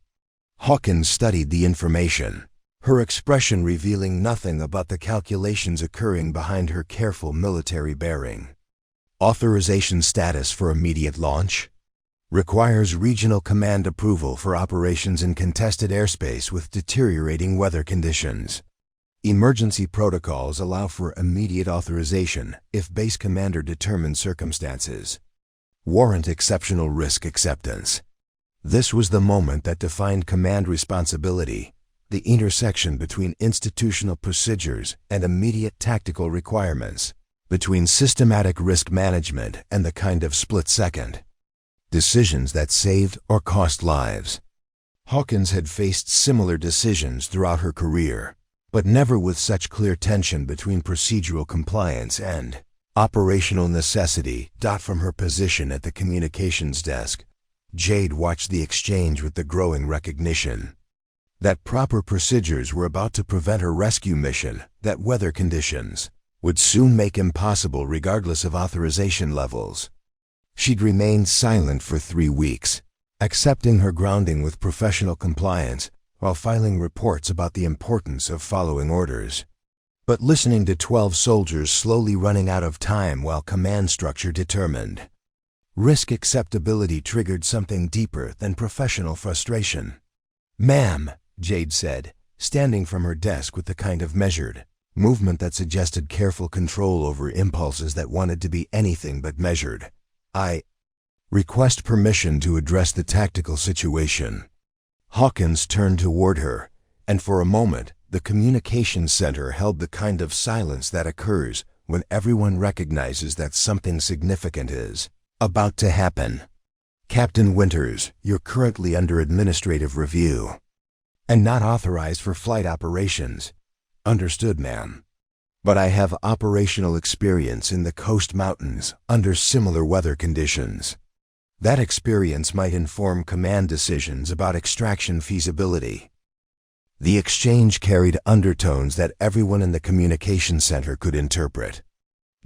Hawkins studied the information, her expression revealing nothing about the calculations occurring behind her careful military bearing. Authorization status for immediate launch. Requires regional command approval for operations in contested airspace with deteriorating weather conditions. Emergency protocols allow for immediate authorization if base commander determines circumstances. Warrant exceptional risk acceptance." This was the moment that defined command responsibility, the intersection between institutional procedures and immediate tactical requirements, between systematic risk management and the kind of split-second decisions that saved or cost lives. Hawkins had faced similar decisions throughout her career, but never with such clear tension between procedural compliance and operational necessity. From her position at the communications desk, Jade watched the exchange with the growing recognition that proper procedures were about to prevent her rescue mission, that weather conditions would soon make impossible regardless of authorization levels. She'd remained silent for 3 weeks, accepting her grounding with professional compliance while filing reports about the importance of following orders, but listening to 12 soldiers slowly running out of time while command structure determined risk acceptability triggered something deeper than professional frustration. "Ma'am," Jade said, standing from her desk with the kind of measured movement that suggested careful control over impulses that wanted to be anything but measured, "I request permission to address the tactical situation." Hawkins turned toward her, and for a moment, the communications center held the kind of silence that occurs when everyone recognizes that something significant is about to happen. "Captain Winters, you're currently under administrative review and not authorized for flight operations." "Understood, ma'am. But I have operational experience in the coast mountains under similar weather conditions. That experience might inform command decisions about extraction feasibility." The exchange carried undertones that everyone in the communication center could interpret.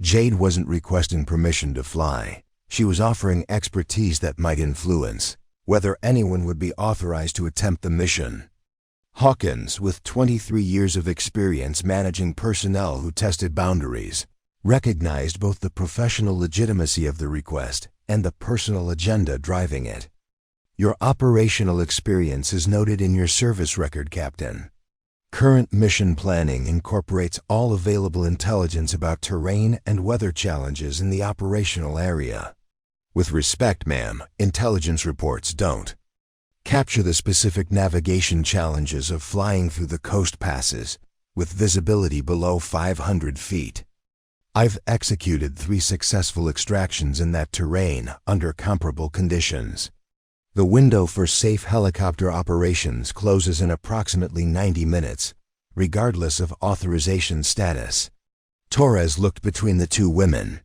Jade wasn't requesting permission to fly. She was offering expertise that might influence whether anyone would be authorized to attempt the mission. Hawkins, with 23 years of experience managing personnel who tested boundaries, recognized both the professional legitimacy of the request and the personal agenda driving it. "Your operational experience is noted in your service record, Captain. Current mission planning incorporates all available intelligence about terrain and weather challenges in the operational area. With respect, ma'am, intelligence reports don't capture the specific navigation challenges of flying through the coast passes with visibility below 500 feet. I've executed 3 successful extractions in that terrain under comparable conditions. The window for safe helicopter operations closes in approximately 90 minutes, regardless of authorization status." Torres looked between the 2 women,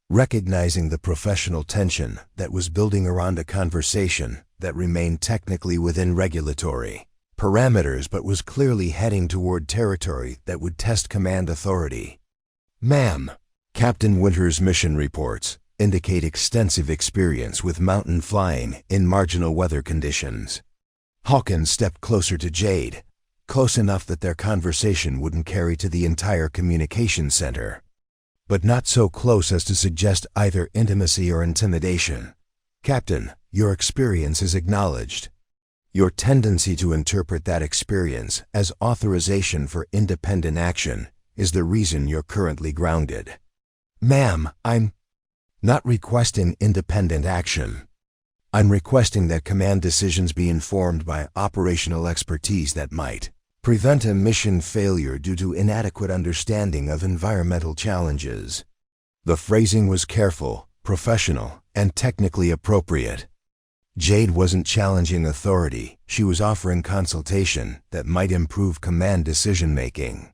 recognizing the professional tension that was building around a conversation that remained technically within regulatory parameters but was clearly heading toward territory that would test command authority. "Ma'am, Captain Winters' mission reports indicate extensive experience with mountain flying in marginal weather conditions." Hawkins stepped closer to Jade, close enough that their conversation wouldn't carry to the entire communications center, but not so close as to suggest either intimacy or intimidation. "Captain, your experience is acknowledged. Your tendency to interpret that experience as authorization for independent action is the reason you're currently grounded." "Ma'am, I'm not requesting independent action. I'm requesting that command decisions be informed by operational expertise that might prevent a mission failure due to inadequate understanding of environmental challenges." The phrasing was careful, professional, and technically appropriate. Jade wasn't challenging authority, she was offering consultation that might improve command decision-making.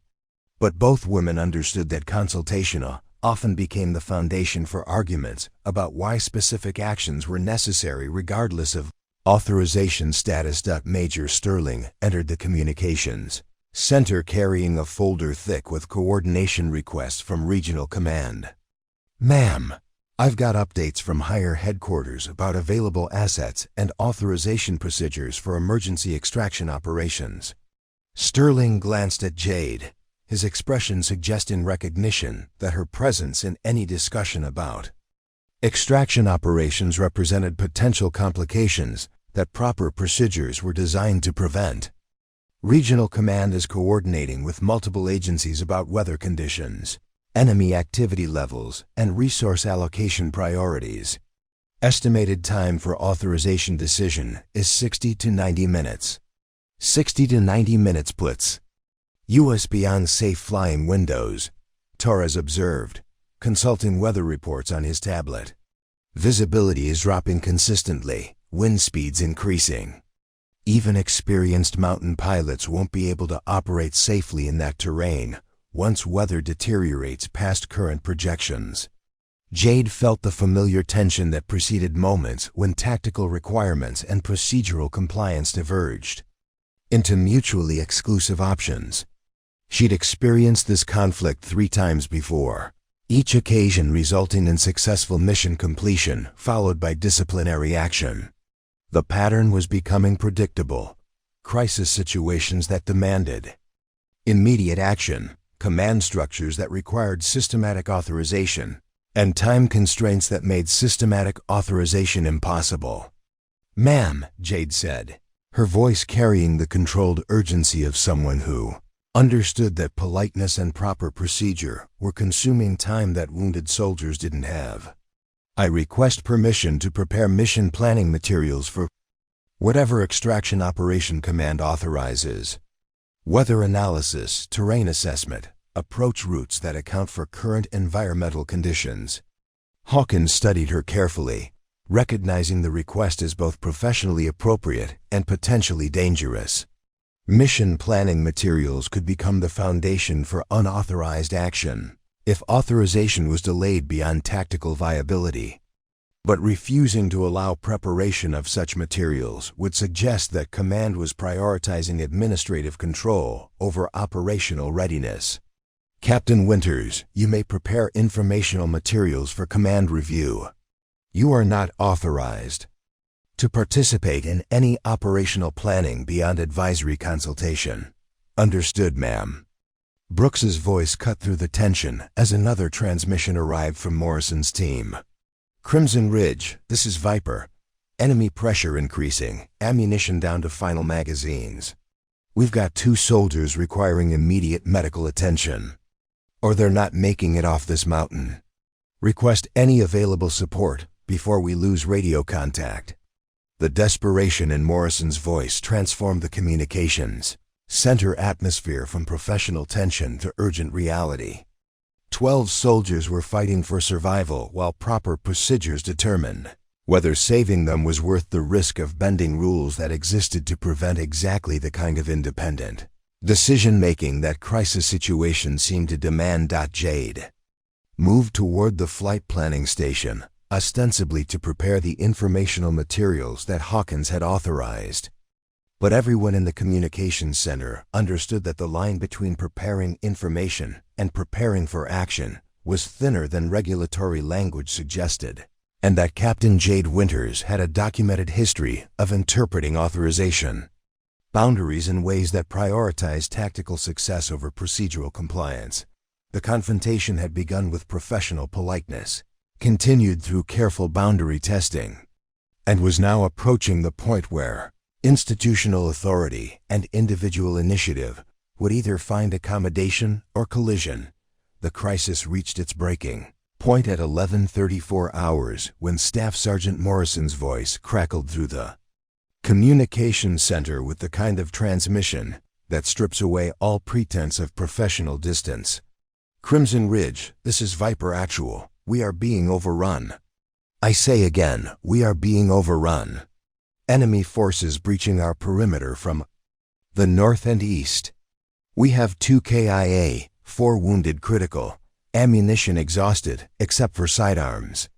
But both women understood that consultation often became the foundation for arguments about why specific actions were necessary regardless of authorization status. Major Sterling entered the communications center carrying a folder thick with coordination requests from Regional Command. "Ma'am, I've got updates from higher headquarters about available assets and authorization procedures for emergency extraction operations." Sterling glanced at Jade, his expression suggesting recognition that her presence in any discussion about extraction operations represented potential complications that proper procedures were designed to prevent. Regional Command is coordinating with multiple agencies about weather conditions, enemy activity levels, and resource allocation priorities. Estimated time for authorization decision is 60 to 90 minutes. 60 to 90 minutes, please. U.S. beyond safe flying windows, Torres observed, consulting weather reports on his tablet. Visibility is dropping consistently, wind speeds increasing. Even experienced mountain pilots won't be able to operate safely in that terrain once weather deteriorates past current projections. Jade felt the familiar tension that preceded moments when tactical requirements and procedural compliance diverged into mutually exclusive options. She'd experienced this conflict 3 times before, each occasion resulting in successful mission completion followed by disciplinary action. The pattern was becoming predictable: crisis situations that demanded immediate action, command structures that required systematic authorization, and time constraints that made systematic authorization impossible. "Ma'am," Jade said, her voice carrying the controlled urgency of someone who understood that politeness and proper procedure were consuming time that wounded soldiers didn't have. "I request permission to prepare mission planning materials for whatever extraction operation command authorizes. Weather analysis, terrain assessment, approach routes that account for current environmental conditions." Hawkins studied her carefully, recognizing the request as both professionally appropriate and potentially dangerous. Mission planning materials could become the foundation for unauthorized action if authorization was delayed beyond tactical viability. But refusing to allow preparation of such materials would suggest that command was prioritizing administrative control over operational readiness. "Captain Winters, you may prepare informational materials for command review. You are not authorized to participate in any operational planning beyond advisory consultation." "Understood, ma'am." Brooks's voice cut through the tension as another transmission arrived from Morrison's team. "Crimson Ridge, this is Viper. Enemy pressure increasing, ammunition down to final magazines. We've got 2 soldiers requiring immediate medical attention, or they're not making it off this mountain. Request any available support before we lose radio contact." The desperation in Morrison's voice transformed the communications center atmosphere from professional tension to urgent reality. 12 soldiers were fighting for survival while proper procedures determined whether saving them was worth the risk of bending rules that existed to prevent exactly the kind of independent decision-making that crisis situations seemed to demand. Jade moved toward the flight planning station, ostensibly to prepare the informational materials that Hawkins had authorized. But everyone in the communications center understood that the line between preparing information and preparing for action was thinner than regulatory language suggested, and that Captain Jade Winters had a documented history of interpreting authorization boundaries in ways that prioritized tactical success over procedural compliance. The confrontation had begun with professional politeness, continued through careful boundary testing, and was now approaching the point where institutional authority and individual initiative would either find accommodation or collision. The crisis reached its breaking point at 11:34 hours when Staff Sergeant Morrison's voice crackled through the communications center with the kind of transmission that strips away all pretense of professional distance. "Crimson Ridge, this is Viper Actual. We are being overrun. I say again, we are being overrun. Enemy forces breaching our perimeter from the north and east. We have 2 KIA, 4 wounded critical, Ammunition exhausted, except for sidearms.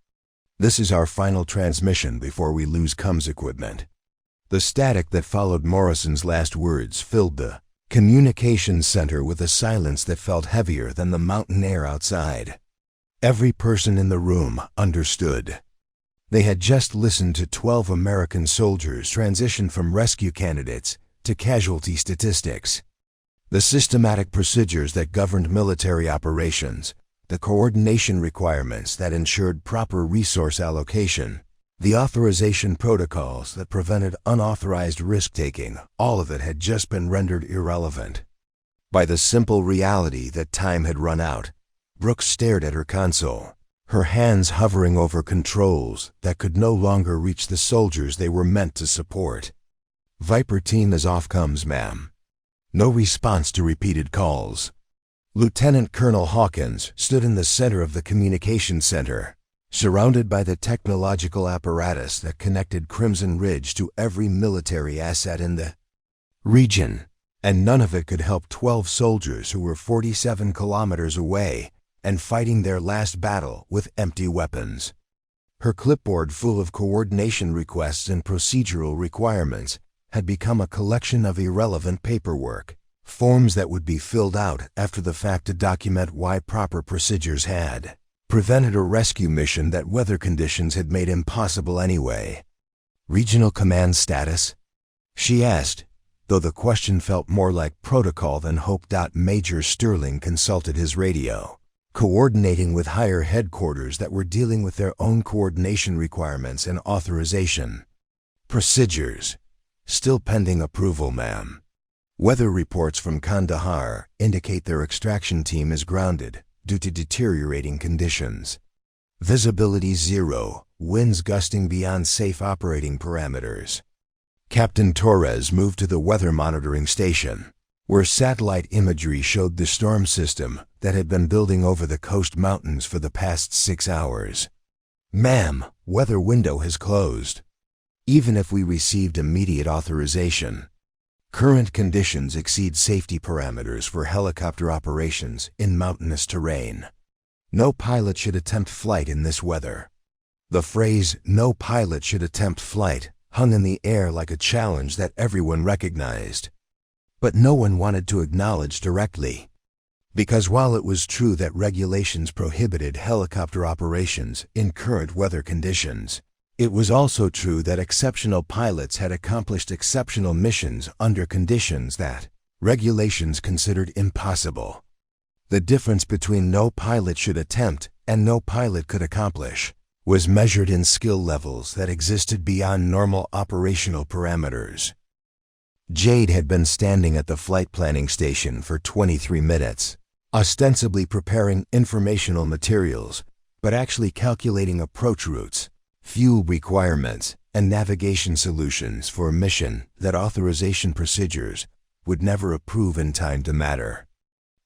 This is our final transmission before we lose comms equipment. The static that followed Morrison's last words filled the communications center with a silence that felt heavier than the mountain air outside. Every person in the room understood. They had just listened to 12 American soldiers transition from rescue candidates to casualty statistics. The systematic procedures that governed military operations, the coordination requirements that ensured proper resource allocation, the authorization protocols that prevented unauthorized risk-taking, all of it had just been rendered irrelevant by the simple reality that time had run out. Brooks stared at her console, her hands hovering over controls that could no longer reach the soldiers they were meant to support. Viper team is off comms, ma'am. No response to repeated calls. Lieutenant Colonel Hawkins stood in the center of the communications center, surrounded by the technological apparatus that connected Crimson Ridge to every military asset in the region, and none of it could help 12 soldiers who were 47 kilometers away and fighting their last battle with empty weapons. Her clipboard full of coordination requests and procedural requirements had become a collection of irrelevant paperwork, forms that would be filled out after the fact to document why proper procedures had prevented a rescue mission that weather conditions had made impossible anyway. Regional command status? She asked, though the question felt more like protocol than hope. Major Sterling consulted his radio, coordinating with higher headquarters that were dealing with their own coordination requirements and authorization. Procedures. Still pending approval, ma'am. Weather reports from Kandahar indicate their extraction team is grounded due to deteriorating conditions. Visibility 0, winds gusting beyond safe operating parameters. Captain Torres moved to the weather monitoring station, where satellite imagery showed the storm system that had been building over the coast mountains for the past 6 hours. Ma'am, weather window has closed. Even if we received immediate authorization, current conditions exceed safety parameters for helicopter operations in mountainous terrain. No pilot should attempt flight in this weather. The phrase, "no pilot should attempt flight," hung in the air like a challenge that everyone recognized. But no one wanted to acknowledge directly. Because while it was true that regulations prohibited helicopter operations in current weather conditions, it was also true that exceptional pilots had accomplished exceptional missions under conditions that regulations considered impossible. The difference between no pilot should attempt and no pilot could accomplish was measured in skill levels that existed beyond normal operational parameters. Jade had been standing at the flight planning station for 23 minutes, ostensibly preparing informational materials, but actually calculating approach routes, fuel requirements, and navigation solutions for a mission that authorization procedures would never approve in time to matter.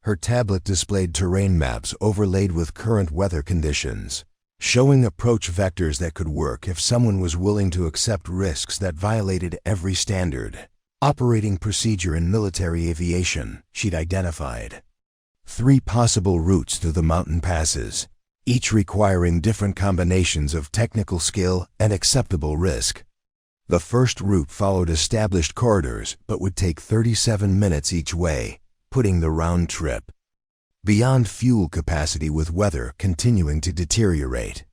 Her tablet displayed terrain maps overlaid with current weather conditions, showing approach vectors that could work if someone was willing to accept risks that violated every standard operating procedure in military aviation. She'd identified 3 possible routes through the mountain passes, each requiring different combinations of technical skill and acceptable risk. The first route followed established corridors but would take 37 minutes each way, putting the round trip beyond fuel capacity with weather continuing to deteriorate.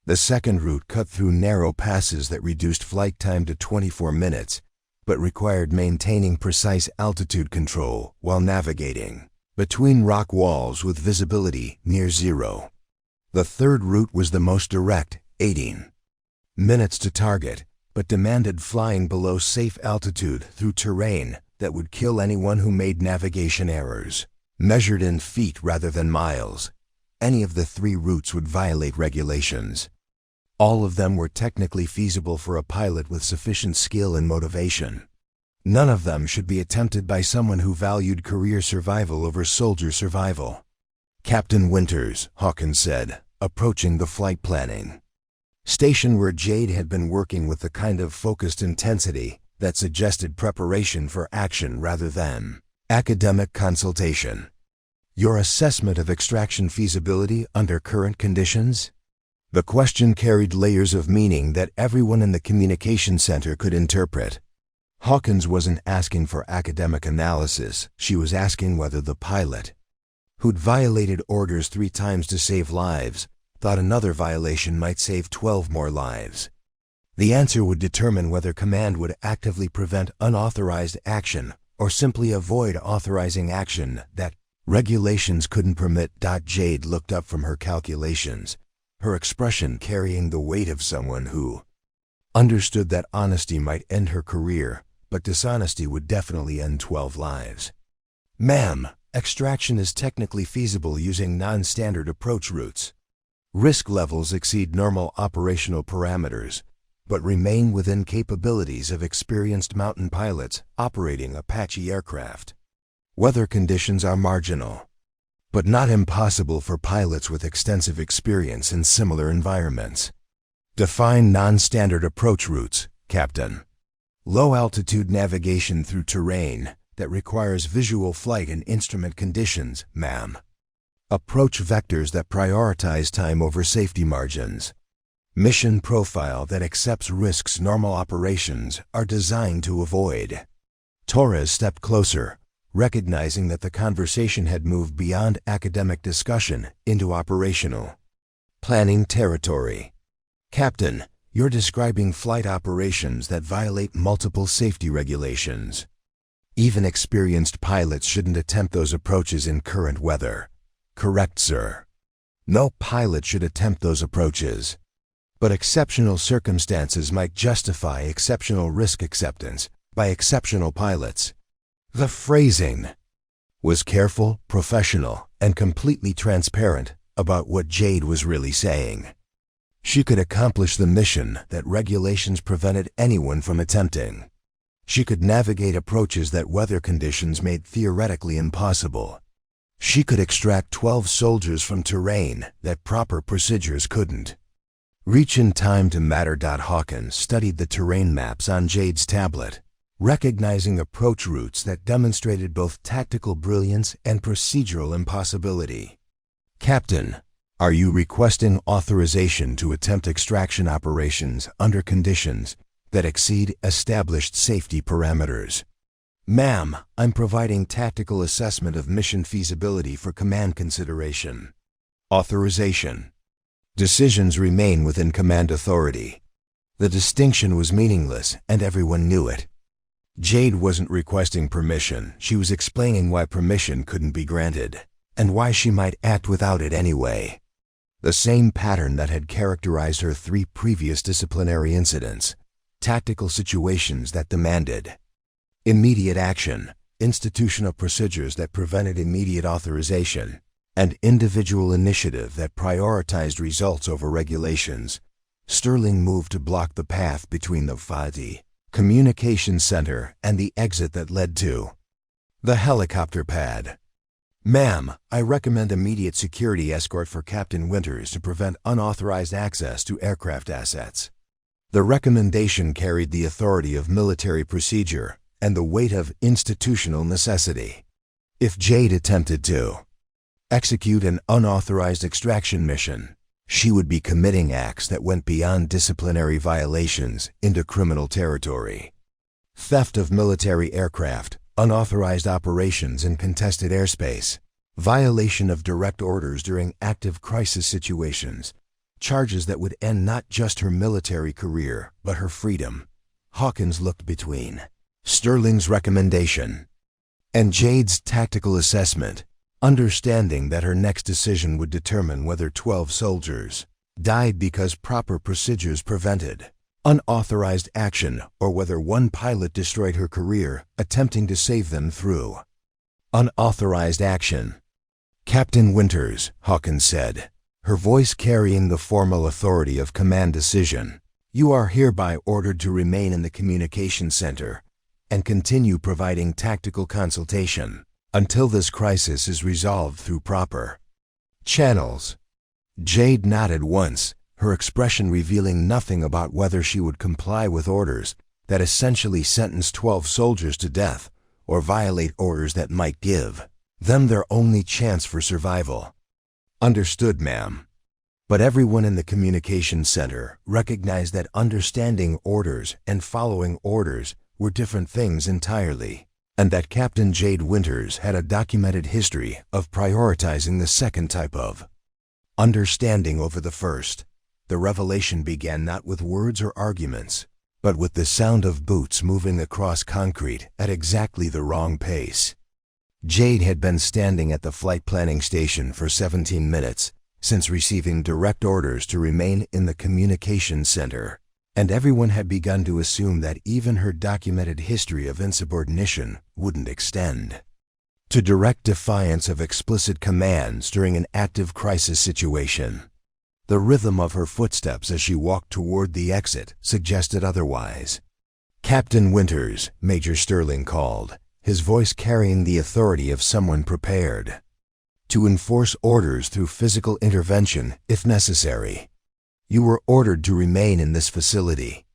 The second route cut through narrow passes that reduced flight time to 24 minutes but required maintaining precise altitude control while navigating between rock walls with visibility near 0. The third route was the most direct, 18 minutes to target, but demanded flying below safe altitude through terrain that would kill anyone who made navigation errors, measured in feet rather than miles. Any of the 3 routes would violate regulations. All of them were technically feasible for a pilot with sufficient skill and motivation. None of them should be attempted by someone who valued career survival over soldier survival. Captain Winters, Hawkins said, approaching the flight planning station where Jade had been working with the kind of focused intensity that suggested preparation for action rather than academic consultation. Your assessment of extraction feasibility under current conditions? The question carried layers of meaning that everyone in the communication center could interpret. Hawkins wasn't asking for academic analysis. She was asking whether the pilot, who'd violated orders 3 times to save lives, thought another violation might save 12 more lives. The answer would determine whether command would actively prevent unauthorized action or simply avoid authorizing action that regulations couldn't permit. Jade looked up from her calculations, her expression carrying the weight of someone who understood that honesty might end her career, but dishonesty would definitely end 12 lives. Ma'am, extraction is technically feasible using non-standard approach routes. Risk levels exceed normal operational parameters, but remain within capabilities of experienced mountain pilots operating Apache aircraft. Weather conditions are marginal, but not impossible for pilots with extensive experience in similar environments. Define non-standard approach routes, Captain. Low-altitude navigation through terrain that requires visual flight in instrument conditions, ma'am. Approach vectors that prioritize time over safety margins. Mission profile that accepts risks normal operations are designed to avoid. Torres stepped closer, recognizing that the conversation had moved beyond academic discussion into operational planning territory. Captain, you're describing flight operations that violate multiple safety regulations. Even experienced pilots shouldn't attempt those approaches in current weather. Correct, sir. No pilot should attempt those approaches. But exceptional circumstances might justify exceptional risk acceptance by exceptional pilots. The phrasing was careful, professional, and completely transparent about what Jade was really saying. She could accomplish the mission that regulations prevented anyone from attempting. She could navigate approaches that weather conditions made theoretically impossible. She could extract 12 soldiers from terrain that proper procedures couldn't. Reach in time to matter. Hawkins studied the terrain maps on Jade's tablet, recognizing approach routes that demonstrated both tactical brilliance and procedural impossibility. Captain, are you requesting authorization to attempt extraction operations under conditions that exceed established safety parameters? Ma'am, I'm providing tactical assessment of mission feasibility for command consideration. Authorization. Decisions remain within command authority. The distinction was meaningless, and everyone knew it. Jade wasn't requesting permission. She was explaining why permission couldn't be granted, and why she might act without it anyway. The same pattern that had characterized her 3 previous disciplinary incidents. Tactical situations that demanded immediate action, institutional procedures that prevented immediate authorization, and individual initiative that prioritized results over regulations. Sterling moved to block the path between the FADI communication center and the exit that led to the helicopter pad. Ma'am, I recommend immediate security escort for Captain Winters to prevent unauthorized access to aircraft assets. The recommendation carried the authority of military procedure and the weight of institutional necessity. If Jade attempted to execute an unauthorized extraction mission, she would be committing acts that went beyond disciplinary violations into criminal territory. Theft of military aircraft, unauthorized operations in contested airspace, violation of direct orders during active crisis situations, charges that would end not just her military career, but her freedom. Hawkins looked between Sterling's recommendation and Jade's tactical assessment, understanding that her next decision would determine whether 12 soldiers died because proper procedures prevented unauthorized action or whether one pilot destroyed her career attempting to save them through unauthorized action. Captain Winters, Hawkins said, her voice carrying the formal authority of command decision, you are hereby ordered to remain in the communication center and continue providing tactical consultation until this crisis is resolved through proper channels. Jade nodded once, her expression revealing nothing about whether she would comply with orders that essentially sentenced 12 soldiers to death or violate orders that might give them their only chance for survival. Understood, ma'am. But everyone in the communications center recognized that understanding orders and following orders were different things entirely, and that Captain Jade Winters had a documented history of prioritizing the second type of understanding over the first. The revelation began not with words or arguments, but with the sound of boots moving across concrete at exactly the wrong pace. Jade had been standing at the flight planning station for 17 minutes since receiving direct orders to remain in the communications center, and everyone had begun to assume that even her documented history of insubordination wouldn't extend to direct defiance of explicit commands during an active crisis situation. The rhythm of her footsteps as she walked toward the exit suggested otherwise. "Captain Winters," Major Sterling called, his voice carrying the authority of someone prepared to enforce orders through physical intervention if necessary. "You were ordered to remain in this facility."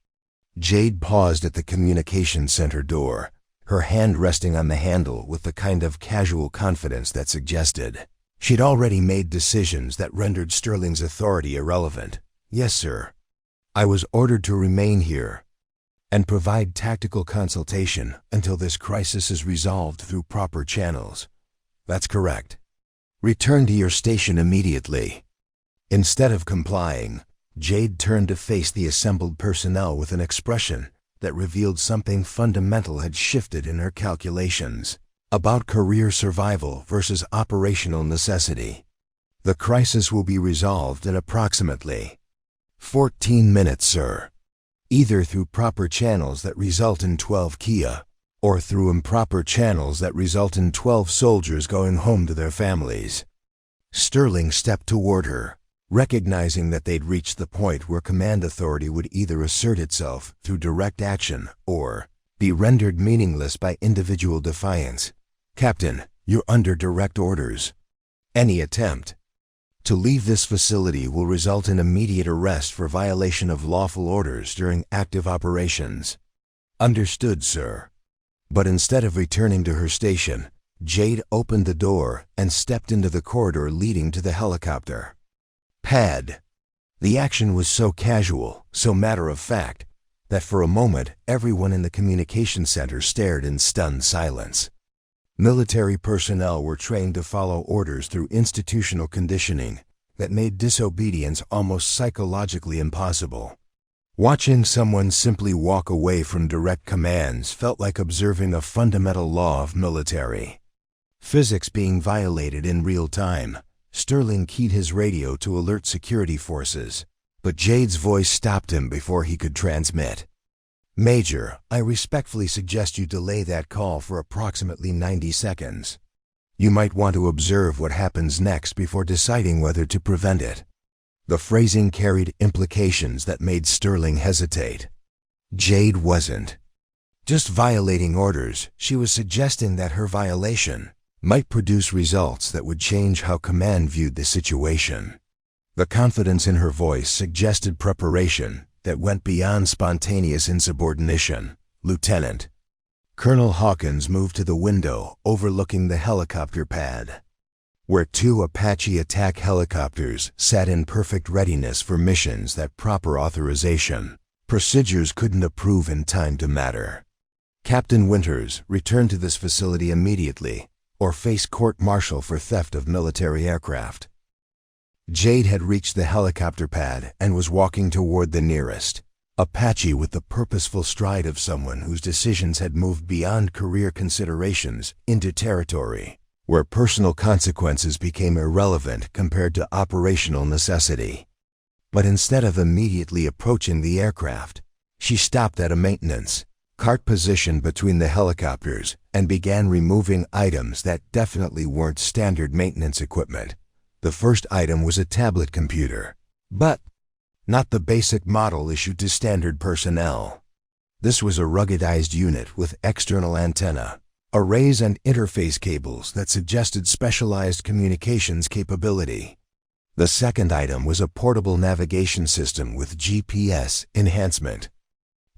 Jade paused at the communications center door, her hand resting on the handle with the kind of casual confidence that suggested she'd already made decisions that rendered Sterling's authority irrelevant. "Yes, sir. I was ordered to remain here and provide tactical consultation until this crisis is resolved through proper channels." "That's correct. Return to your station immediately." Instead of complying, Jade turned to face the assembled personnel with an expression that revealed something fundamental had shifted in her calculations about career survival versus operational necessity. "The crisis will be resolved in approximately 14 minutes, sir. Either through proper channels that result in 12 Kia, or through improper channels that result in 12 soldiers going home to their families." Sterling stepped toward her, recognizing that they'd reached the point where command authority would either assert itself through direct action or be rendered meaningless by individual defiance. "Captain, you're under direct orders. Any attempt to leave this facility will result in immediate arrest for violation of lawful orders during active operations." "Understood, sir." But instead of returning to her station, Jade opened the door and stepped into the corridor leading to the helicopter pad. The action was so casual, so matter-of-fact, that for a moment everyone in the communications center stared in stunned silence. Military personnel were trained to follow orders through institutional conditioning that made disobedience almost psychologically impossible. Watching someone simply walk away from direct commands felt like observing a fundamental law of military physics being violated in real time. Sterling keyed his radio to alert security forces, but Jade's voice stopped him before he could transmit. "Major, I respectfully suggest you delay that call for approximately 90 seconds. You might want to observe what happens next before deciding whether to prevent it." The phrasing carried implications that made Sterling hesitate. Jade wasn't just violating orders, she was suggesting that her violation might produce results that would change how command viewed the situation. The confidence in her voice suggested preparation that went beyond spontaneous insubordination. "Lieutenant." Colonel Hawkins moved to the window overlooking the helicopter pad, where 2 Apache attack helicopters sat in perfect readiness for missions that proper authorization procedures couldn't approve in time to matter. "Captain Winters, return to this facility immediately, or face court-martial for theft of military aircraft." Jade had reached the helicopter pad and was walking toward the nearest Apache with the purposeful stride of someone whose decisions had moved beyond career considerations into territory where personal consequences became irrelevant compared to operational necessity. But instead of immediately approaching the aircraft, she stopped at a maintenance cart positioned between the helicopters and began removing items that definitely weren't standard maintenance equipment. The first item was a tablet computer, but not the basic model issued to standard personnel. This was a ruggedized unit with external antenna, arrays and interface cables that suggested specialized communications capability. The second item was a portable navigation system with GPS enhancement,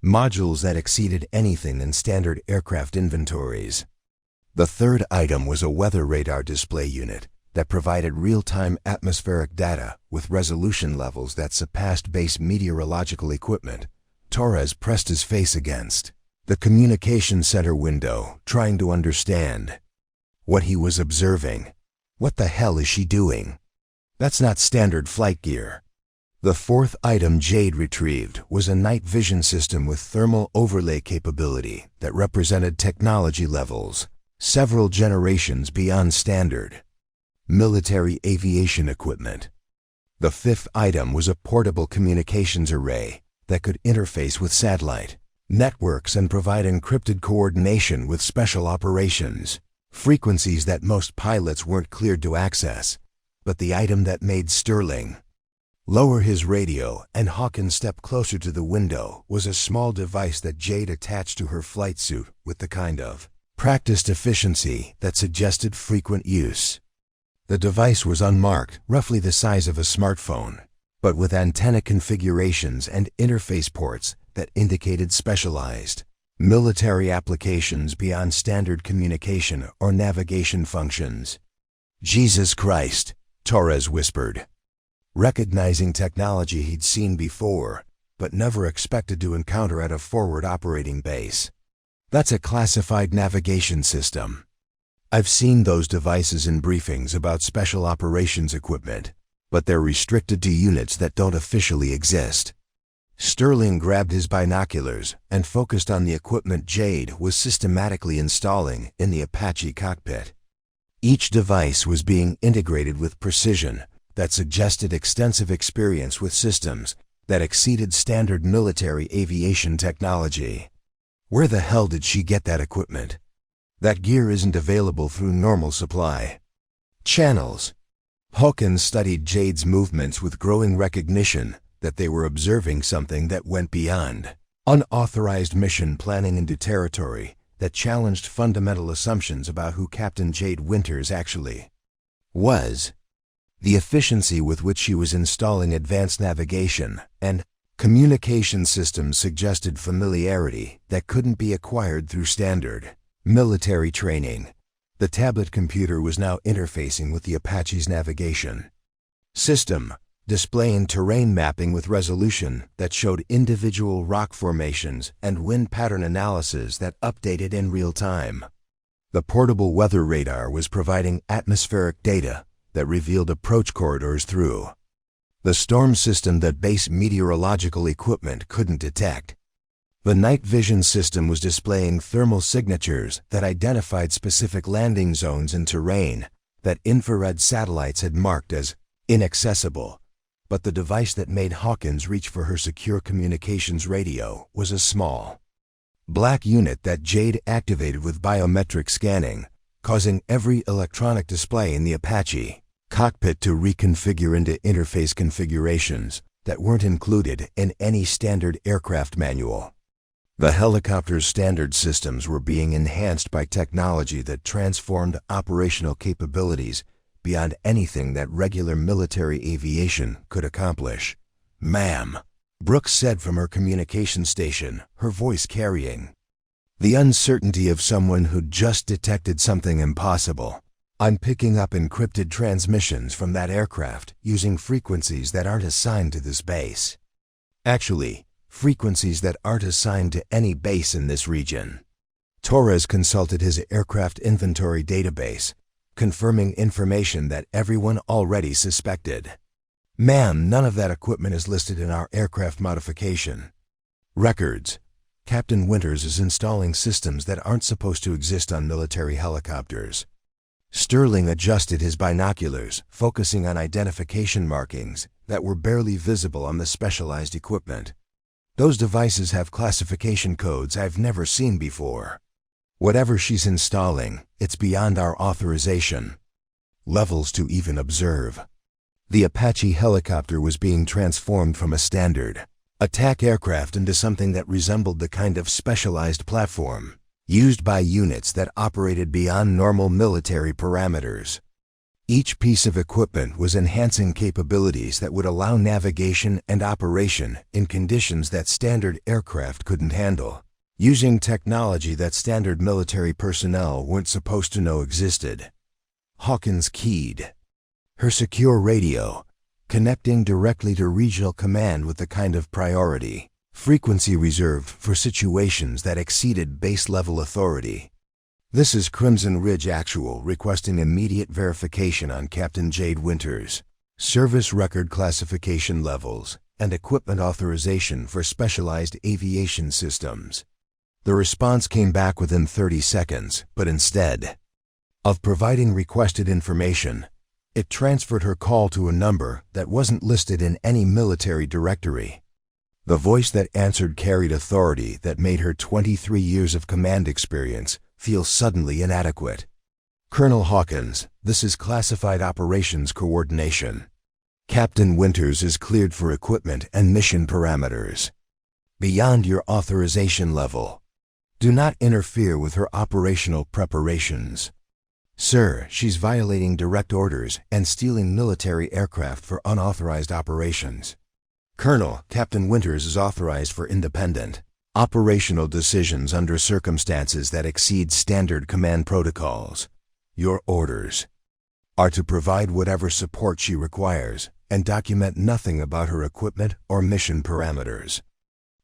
modules that exceeded anything in standard aircraft inventories. The third item was a weather radar display unit that provided real-time atmospheric data with resolution levels that surpassed base meteorological equipment. Torres pressed his face against the communication center window, trying to understand what he was observing. What the hell is she doing? That's not standard flight gear. The fourth item Jade retrieved was a night vision system with thermal overlay capability that represented technology levels several generations beyond standard military aviation equipment. The fifth item was a portable communications array that could interface with satellite networks and provide encrypted coordination with special operations, frequencies that most pilots weren't cleared to access. But the item that made Sterling lower his radio and Hawkins step closer to the window was a small device that Jade attached to her flight suit with the kind of practiced efficiency that suggested frequent use. The device was unmarked, roughly the size of a smartphone, but with antenna configurations and interface ports that indicated specialized military applications beyond standard communication or navigation functions. Jesus Christ, Torres whispered, recognizing technology he'd seen before, but never expected to encounter at a forward operating base. That's a classified navigation system. I've seen those devices in briefings about special operations equipment, but they're restricted to units that don't officially exist. Sterling grabbed his binoculars and focused on the equipment Jade was systematically installing in the Apache cockpit. Each device was being integrated with precision that suggested extensive experience with systems that exceeded standard military aviation technology. Where the hell did she get that equipment? That gear isn't available through normal supply channels. Hawkins studied Jade's movements with growing recognition that they were observing something that went beyond unauthorized mission planning into territory that challenged fundamental assumptions about who Captain Jade Winters actually was. The efficiency with which she was installing advanced navigation and communication systems suggested familiarity that couldn't be acquired through standard military training. The tablet computer was now interfacing with the Apache's navigation system, displaying terrain mapping with resolution that showed individual rock formations and wind pattern analysis that updated in real time. The portable weather radar was providing atmospheric data that revealed approach corridors through the storm system that base meteorological equipment couldn't detect. The night vision system was displaying thermal signatures that identified specific landing zones in terrain that infrared satellites had marked as inaccessible. But the device that made Hawkins reach for her secure communications radio was a small black unit that Jade activated with biometric scanning, causing every electronic display in the Apache cockpit to reconfigure into interface configurations that weren't included in any standard aircraft manual. The helicopter's standard systems were being enhanced by technology that transformed operational capabilities beyond anything that regular military aviation could accomplish. "Ma'am," Brooks said from her communication station, her voice carrying the uncertainty of someone who'd just detected something impossible. "I'm picking up encrypted transmissions from that aircraft using frequencies that aren't assigned to this base. Actually, frequencies that aren't assigned to any base in this region." Torres consulted his aircraft inventory database, confirming information that everyone already suspected. "Ma'am, none of that equipment is listed in our aircraft modification records. Captain Winters is installing systems that aren't supposed to exist on military helicopters." Sterling adjusted his binoculars, focusing on identification markings that were barely visible on the specialized equipment. "Those devices have classification codes I've never seen before. Whatever she's installing, it's beyond our authorization levels to even observe." The Apache helicopter was being transformed from a standard attack aircraft into something that resembled the kind of specialized platform used by units that operated beyond normal military parameters. Each piece of equipment was enhancing capabilities that would allow navigation and operation in conditions that standard aircraft couldn't handle. using technology that standard military personnel weren't supposed to know existed. Hawkins keyed. Her secure radio, connecting directly to regional command with the kind of priority, frequency reserved for situations that exceeded base-level authority. This is Crimson Ridge Actual requesting immediate verification on Captain Jade Winters, service record classification levels, and equipment authorization for specialized aviation systems. The response came back within 30 seconds, but instead of providing requested information, it transferred her call to a number that wasn't listed in any military directory. The voice that answered carried authority that made her 23 years of command experience feel suddenly inadequate. Colonel Hawkins, this is classified operations coordination. Captain Winters is cleared for equipment and mission parameters beyond your authorization level. Do not interfere with her operational preparations. Sir, she's violating direct orders and stealing military aircraft for unauthorized operations. Colonel, Captain Winters is authorized for independent, operational decisions under circumstances that exceed standard command protocols. Your orders are to provide whatever support she requires and document nothing about her equipment or mission parameters.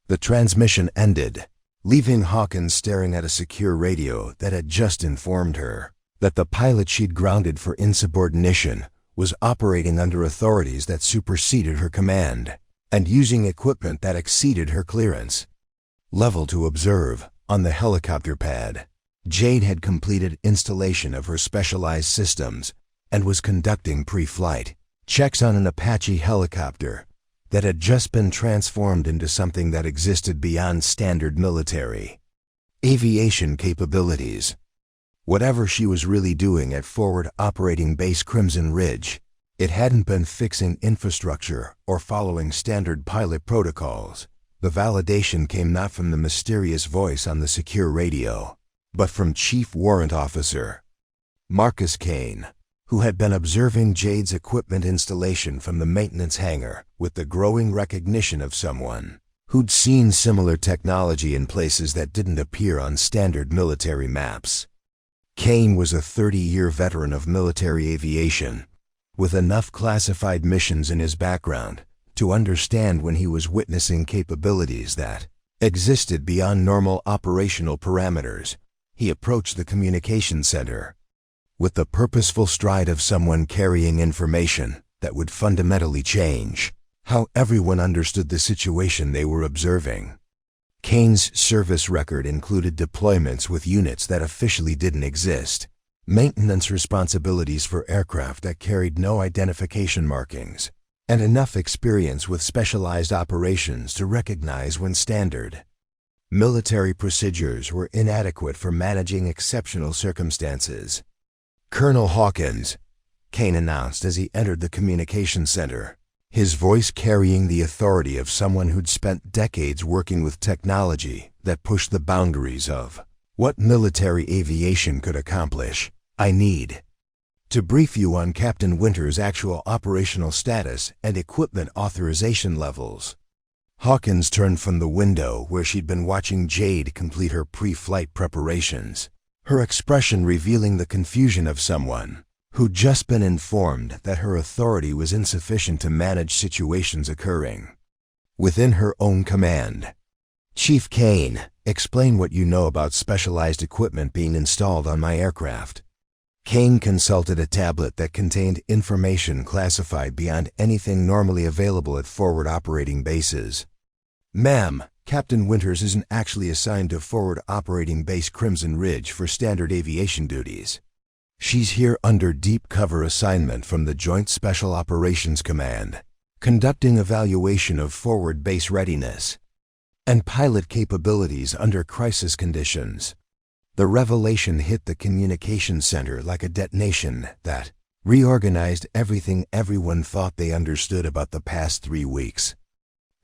The transmission ended, leaving Hawkins staring at a secure radio that had just informed her that the pilot she'd grounded for insubordination was operating under authorities that superseded her command and using equipment that exceeded her clearance. Level to observe, on the helicopter pad, Jade had completed installation of her specialized systems and was conducting pre-flight checks on an Apache helicopter that had just been transformed into something that existed beyond standard military aviation capabilities. Whatever she was really doing at Forward Operating Base Crimson Ridge, it hadn't been fixing infrastructure or following standard pilot protocols. The validation came not from the mysterious voice on the secure radio, but from Chief Warrant Officer Marcus Kane, who had been observing Jade's equipment installation from the maintenance hangar with the growing recognition of someone who'd seen similar technology in places that didn't appear on standard military maps. Kane was a 30-year veteran of military aviation, with enough classified missions in his background to understand when he was witnessing capabilities that existed beyond normal operational parameters. He approached the communication center with the purposeful stride of someone carrying information that would fundamentally change how everyone understood the situation they were observing. Kane's service record included deployments with units that officially didn't exist, maintenance responsibilities for aircraft that carried no identification markings, and enough experience with specialized operations to recognize when standard military procedures were inadequate for managing exceptional circumstances. Colonel Hawkins, Kane announced as he entered the communication center, his voice carrying the authority of someone who'd spent decades working with technology that pushed the boundaries of what military aviation could accomplish. I need to brief you on Captain Winters' actual operational status and equipment authorization levels. Hawkins turned from the window where she'd been watching Jade complete her pre-flight preparations, her expression revealing the confusion of someone who'd just been informed that her authority was insufficient to manage situations occurring within her own command. Chief Kane, explain what you know about specialized equipment being installed on my aircraft. Kane consulted a tablet that contained information classified beyond anything normally available at forward operating bases. Ma'am, Captain Winters isn't actually assigned to Forward Operating Base Crimson Ridge for standard aviation duties. She's here under deep cover assignment from the Joint Special Operations Command, conducting evaluation of forward base readiness and pilot capabilities under crisis conditions. The revelation hit the communication center like a detonation that reorganized everything everyone thought they understood about the past 3 weeks.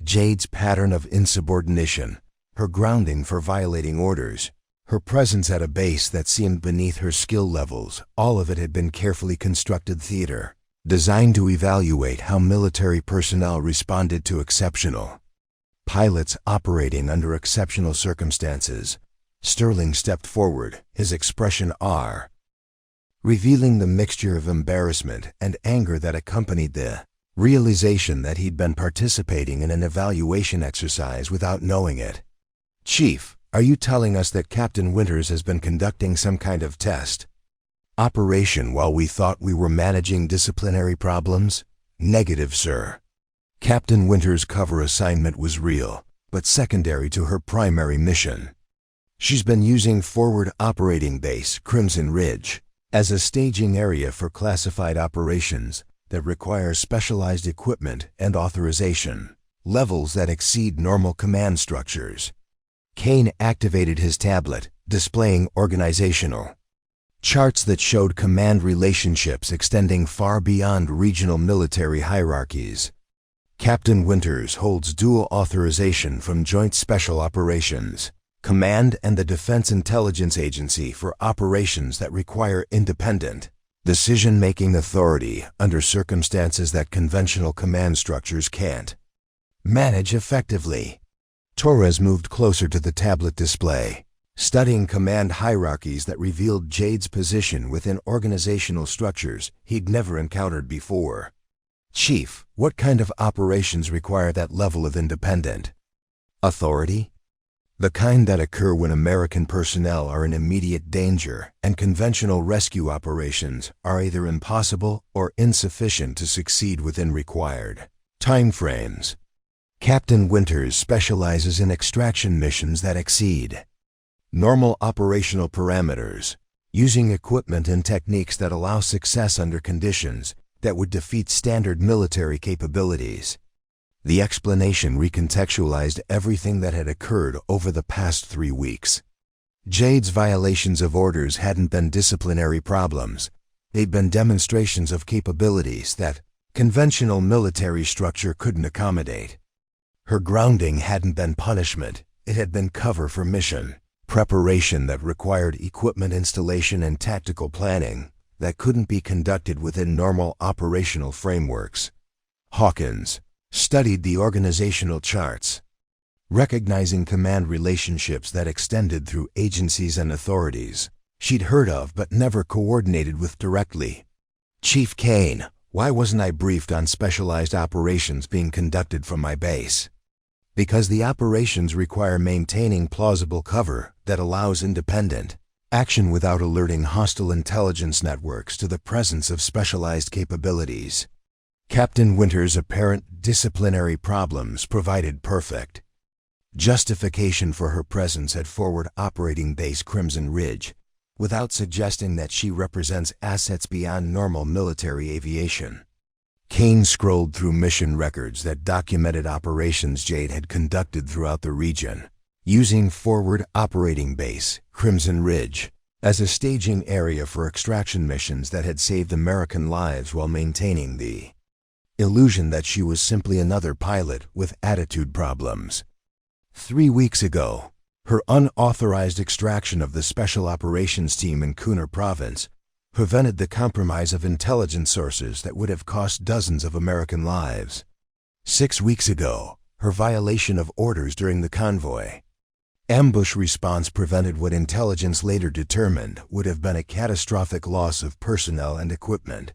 Jade's pattern of insubordination, her grounding for violating orders, her presence at a base that seemed beneath her skill levels, all of it had been carefully constructed theater, designed to evaluate how military personnel responded to exceptional pilots operating under exceptional circumstances. Sterling stepped forward, his expression revealing the mixture of embarrassment and anger that accompanied the realization that he'd been participating in an evaluation exercise without knowing it. "Chief, are you telling us that Captain Winters has been conducting some kind of test operation while we thought we were managing disciplinary problems?" "Negative, sir. Captain Winters' cover assignment was real, but secondary to her primary mission. She's been using Forward Operating Base Crimson Ridge as a staging area for classified operations that require specialized equipment and authorization, levels that exceed normal command structures." Kane activated his tablet, displaying organizational charts that showed command relationships extending far beyond regional military hierarchies. "Captain Winters holds dual authorization from Joint Special Operations Command and the Defense Intelligence Agency for operations that require independent decision-making authority under circumstances that conventional command structures can't manage effectively." Torres moved closer to the tablet display, studying command hierarchies that revealed Jade's position within organizational structures he'd never encountered before. "Chief, what kind of operations require that level of independent authority?" "The kind that occur when American personnel are in immediate danger and conventional rescue operations are either impossible or insufficient to succeed within required timeframes. Captain Winters specializes in extraction missions that exceed normal operational parameters, using equipment and techniques that allow success under conditions that would defeat standard military capabilities." The explanation recontextualized everything that had occurred over the past 3 weeks. Jade's violations of orders hadn't been disciplinary problems. They'd been demonstrations of capabilities that conventional military structure couldn't accommodate. Her grounding hadn't been punishment, it had been cover for mission preparation that required equipment installation and tactical planning that couldn't be conducted within normal operational frameworks. Hawkins studied the organizational charts, recognizing command relationships that extended through agencies and authorities she'd heard of but never coordinated with directly. "Chief Kane, why wasn't I briefed on specialized operations being conducted from my base?" "Because the operations require maintaining plausible cover that allows independent action without alerting hostile intelligence networks to the presence of specialized capabilities." Captain Winters' apparent disciplinary problems provided perfect justification for her presence at Forward Operating Base Crimson Ridge, without suggesting that she represents assets beyond normal military aviation. Kane scrolled through mission records that documented operations Jade had conducted throughout the region, using Forward Operating Base Crimson Ridge as a staging area for extraction missions that had saved American lives while maintaining the illusion that she was simply another pilot with attitude problems. 3 weeks ago, her unauthorized extraction of the Special Operations Team in Kandahar Province prevented the compromise of intelligence sources that would have cost dozens of American lives. 6 weeks ago, her violation of orders during the convoy ambush response prevented what intelligence later determined would have been a catastrophic loss of personnel and equipment.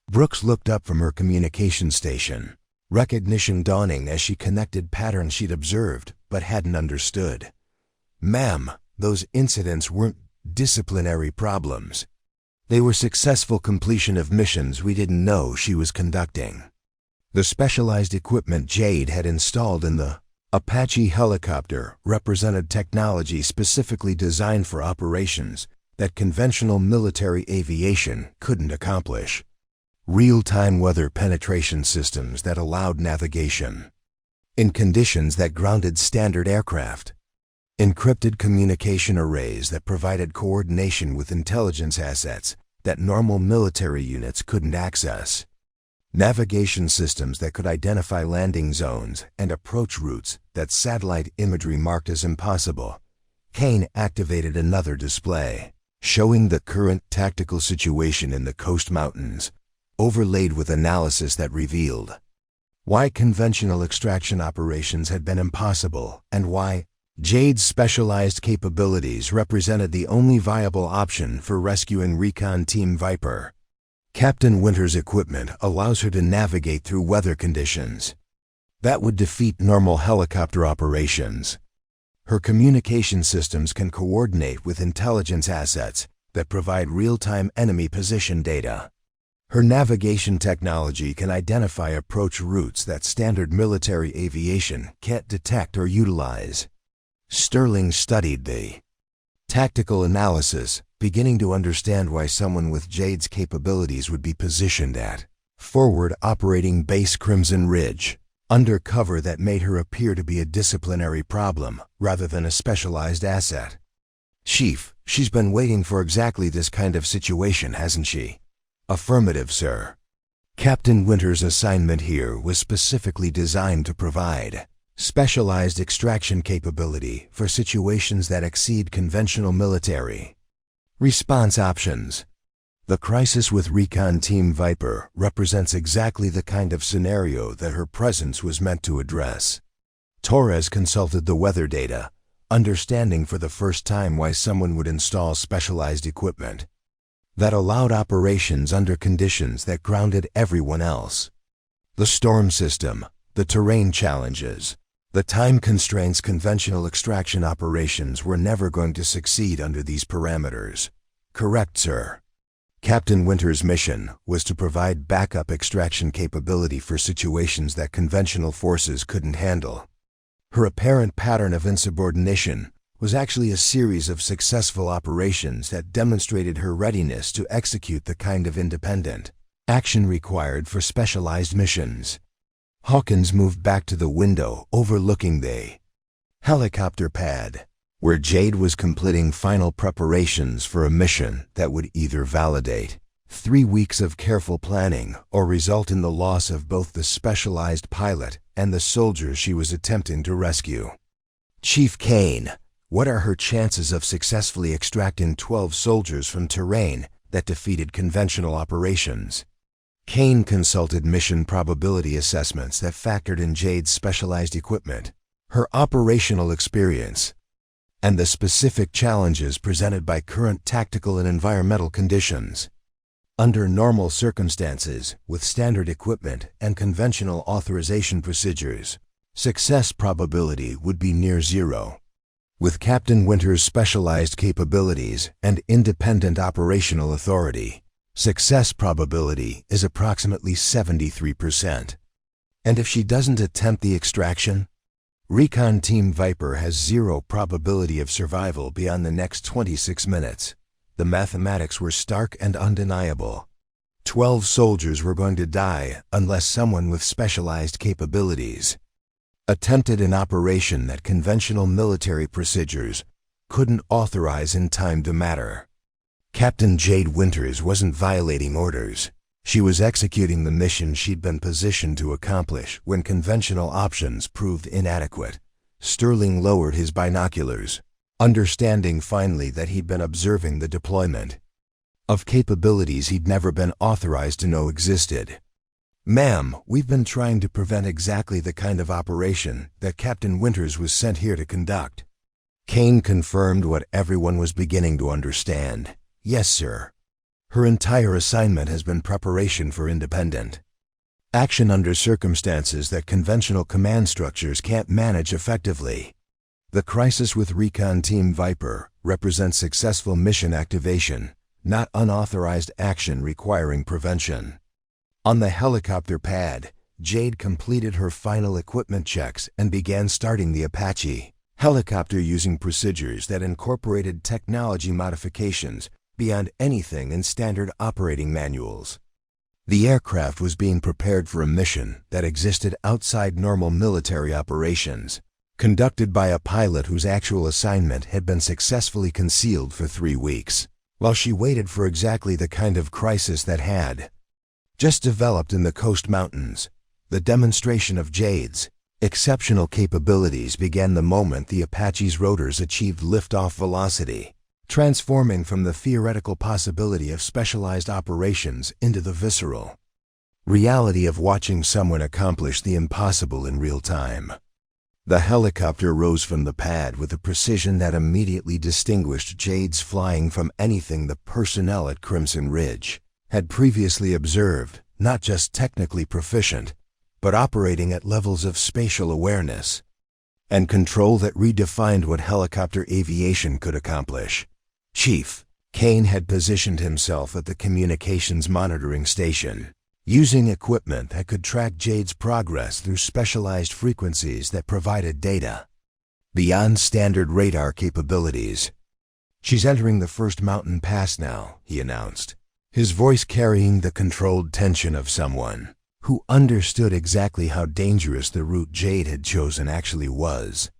Brooks looked up from her communication station, recognition dawning as she connected patterns she'd observed but hadn't understood. "Ma'am, those incidents weren't disciplinary problems. They were successful completion of missions we didn't know she was conducting." The specialized equipment Jade had installed in the Apache helicopter represented technology specifically designed for operations that conventional military aviation couldn't accomplish. Real-time weather penetration systems that allowed navigation in conditions that grounded standard aircraft. Encrypted communication arrays that provided coordination with intelligence assets that normal military units couldn't access. Navigation systems that could identify landing zones and approach routes that satellite imagery marked as impossible. Kane activated another display, showing the current tactical situation in the coast mountains, overlaid with analysis that revealed why conventional extraction operations had been impossible, and why Jade's specialized capabilities represented the only viable option for rescuing Recon Team Viper. Captain Winters' equipment allows her to navigate through weather conditions that would defeat normal helicopter operations. Her communication systems can coordinate with intelligence assets that provide real-time enemy position data. Her navigation technology can identify approach routes that standard military aviation can't detect or utilize. Sterling studied the tactical analysis, beginning to understand why someone with Jade's capabilities would be positioned at forward operating base Crimson Ridge, under cover that made her appear to be a disciplinary problem rather than a specialized asset. Chief, she's been waiting for exactly this kind of situation, hasn't she? Affirmative, sir. Captain Winters' assignment here was specifically designed to provide specialized extraction capability for situations that exceed conventional military response options. The crisis with Recon Team Viper represents exactly the kind of scenario that her presence was meant to address. Torres consulted the weather data, understanding for the first time why someone would install specialized equipment that allowed operations under conditions that grounded everyone else. The storm system, the terrain challenges, the time constraints. Conventional extraction operations were never going to succeed under these parameters. Correct, sir. Captain Winters' mission was to provide backup extraction capability for situations that conventional forces couldn't handle. Her apparent pattern of insubordination was actually a series of successful operations that demonstrated her readiness to execute the kind of independent action required for specialized missions. Hawkins moved back to the window overlooking the helicopter pad, where Jade was completing final preparations for a mission that would either validate 3 weeks of careful planning or result in the loss of both the specialized pilot and the soldiers she was attempting to rescue. Chief Kane, what are her chances of successfully extracting 12 soldiers from terrain that defeated conventional operations? Kane consulted mission probability assessments that factored in Jade's specialized equipment, her operational experience, and the specific challenges presented by current tactical and environmental conditions. Under normal circumstances, with standard equipment and conventional authorization procedures, success probability would be near zero. With Captain Winters' specialized capabilities and independent operational authority, success probability is approximately 73%. And if she doesn't attempt the extraction, Recon Team Viper has zero probability of survival beyond the next 26 minutes. The mathematics were stark and undeniable. 12 soldiers were going to die unless someone with specialized capabilities attempted an operation that conventional military procedures couldn't authorize in time to matter. Captain Jade Winters wasn't violating orders. She was executing the mission she'd been positioned to accomplish when conventional options proved inadequate. Sterling lowered his binoculars, understanding finally that he'd been observing the deployment of capabilities he'd never been authorized to know existed. Ma'am, we've been trying to prevent exactly the kind of operation that Captain Winters was sent here to conduct. Kane confirmed what everyone was beginning to understand. Yes, sir. Her entire assignment has been preparation for independent action under circumstances that conventional command structures can't manage effectively. The crisis with Recon Team Viper represents successful mission activation, not unauthorized action requiring prevention. On the helicopter pad, Jade completed her final equipment checks and began starting the Apache helicopter using procedures that incorporated technology modifications beyond anything in standard operating manuals. The aircraft was being prepared for a mission that existed outside normal military operations, conducted by a pilot whose actual assignment had been successfully concealed for 3 weeks, while she waited for exactly the kind of crisis that had just developed in the Coast Mountains. The demonstration of Jade's exceptional capabilities began the moment the Apache's rotors achieved liftoff velocity, transforming from the theoretical possibility of specialized operations into the visceral reality of watching someone accomplish the impossible in real time. The helicopter rose from the pad with a precision that immediately distinguished Jade's flying from anything the personnel at Crimson Ridge had previously observed, not just technically proficient, but operating at levels of spatial awareness and control that redefined what helicopter aviation could accomplish. Chief Kane had positioned himself at the communications monitoring station, using equipment that could track Jade's progress through specialized frequencies that provided data beyond standard radar capabilities. "She's entering the first mountain pass now," he announced, his voice carrying the controlled tension of someone who understood exactly how dangerous the route Jade had chosen actually was.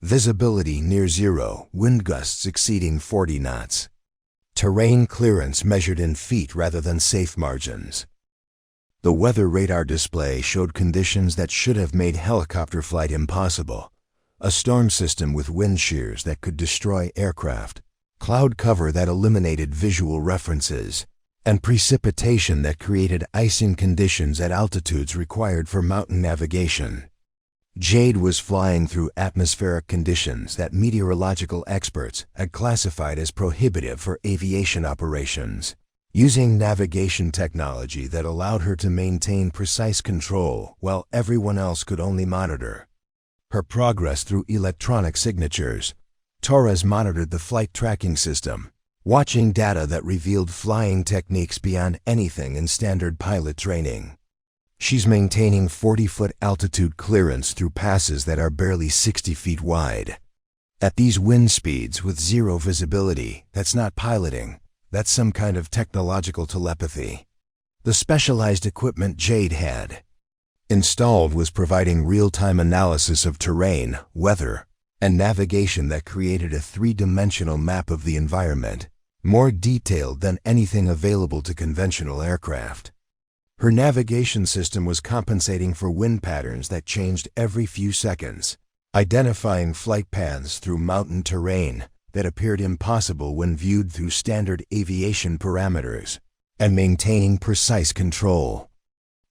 Visibility near zero, wind gusts exceeding 40 knots. Terrain clearance measured in feet rather than safe margins. The weather radar display showed conditions that should have made helicopter flight impossible. A storm system with wind shears that could destroy aircraft, cloud cover that eliminated visual references, and precipitation that created icing conditions at altitudes required for mountain navigation. Jade was flying through atmospheric conditions that meteorological experts had classified as prohibitive for aviation operations, using navigation technology that allowed her to maintain precise control while everyone else could only monitor her progress through electronic signatures. Torres monitored the flight tracking system, watching data that revealed flying techniques beyond anything in standard pilot training. "She's maintaining 40-foot altitude clearance through passes that are barely 60 feet wide. At these wind speeds with zero visibility, that's not piloting. That's some kind of technological telepathy." The specialized equipment Jade had installed was providing real-time analysis of terrain, weather, and navigation that created a three-dimensional map of the environment, more detailed than anything available to conventional aircraft. Her navigation system was compensating for wind patterns that changed every few seconds, identifying flight paths through mountain terrain that appeared impossible when viewed through standard aviation parameters, and maintaining precise control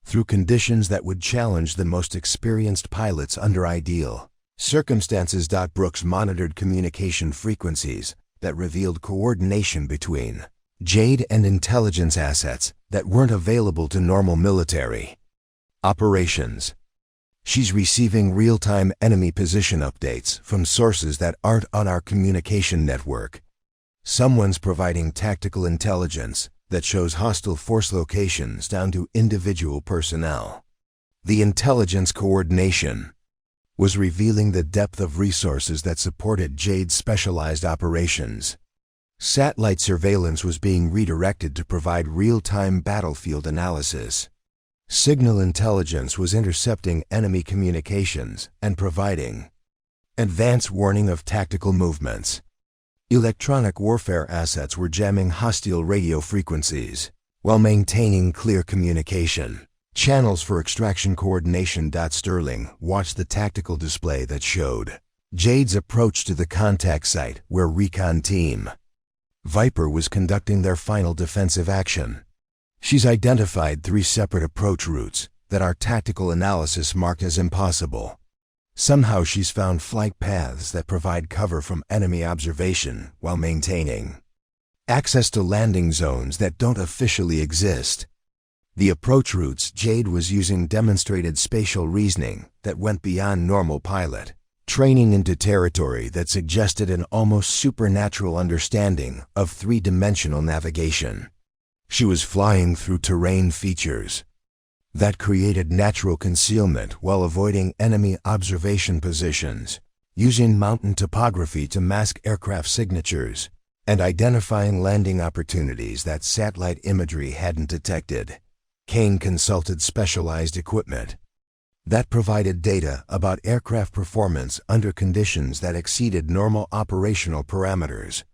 through conditions that would challenge the most experienced pilots under ideal circumstances. Brooks monitored communication frequencies that revealed coordination between Jade and intelligence assets that weren't available to normal military operations. "She's receiving real-time enemy position updates from sources that aren't on our communication network. Someone's providing tactical intelligence that shows hostile force locations down to individual personnel." The intelligence coordination was revealing the depth of resources that supported Jade's specialized operations. Satellite surveillance was being redirected to provide real-time battlefield analysis. Signal intelligence was intercepting enemy communications and providing advance warning of tactical movements. Electronic warfare assets were jamming hostile radio frequencies while maintaining clear communication channels for extraction coordination. Sterling watched the tactical display that showed Jade's approach to the contact site where Recon Team Viper was conducting their final defensive action. "She's identified 3 separate approach routes that our tactical analysis marked as impossible. Somehow she's found flight paths that provide cover from enemy observation while maintaining access to landing zones that don't officially exist." The approach routes Jade was using demonstrated spatial reasoning that went beyond normal pilot training into territory that suggested an almost supernatural understanding of three-dimensional navigation. She was flying through terrain features that created natural concealment while avoiding enemy observation positions, using mountain topography to mask aircraft signatures, and identifying landing opportunities that satellite imagery hadn't detected. Kane consulted specialized equipment that provided data about aircraft performance under conditions that exceeded normal operational parameters.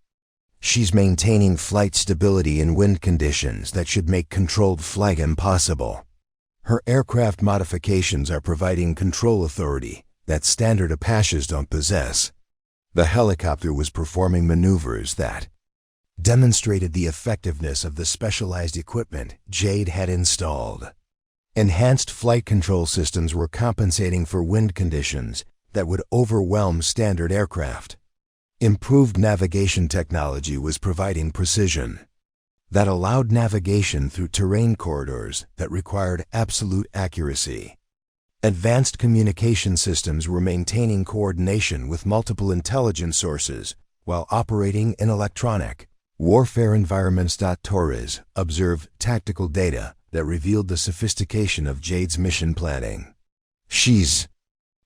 "She's maintaining flight stability in wind conditions that should make controlled flight impossible. Her aircraft modifications are providing control authority that standard Apaches don't possess." The helicopter was performing maneuvers that demonstrated the effectiveness of the specialized equipment Jade had installed. Enhanced flight control systems were compensating for wind conditions that would overwhelm standard aircraft. Improved navigation technology was providing precision that allowed navigation through terrain corridors that required absolute accuracy. Advanced communication systems were maintaining coordination with multiple intelligence sources while operating in electronic warfare environments. Torres observed tactical data that revealed the sophistication of Jade's mission planning. She's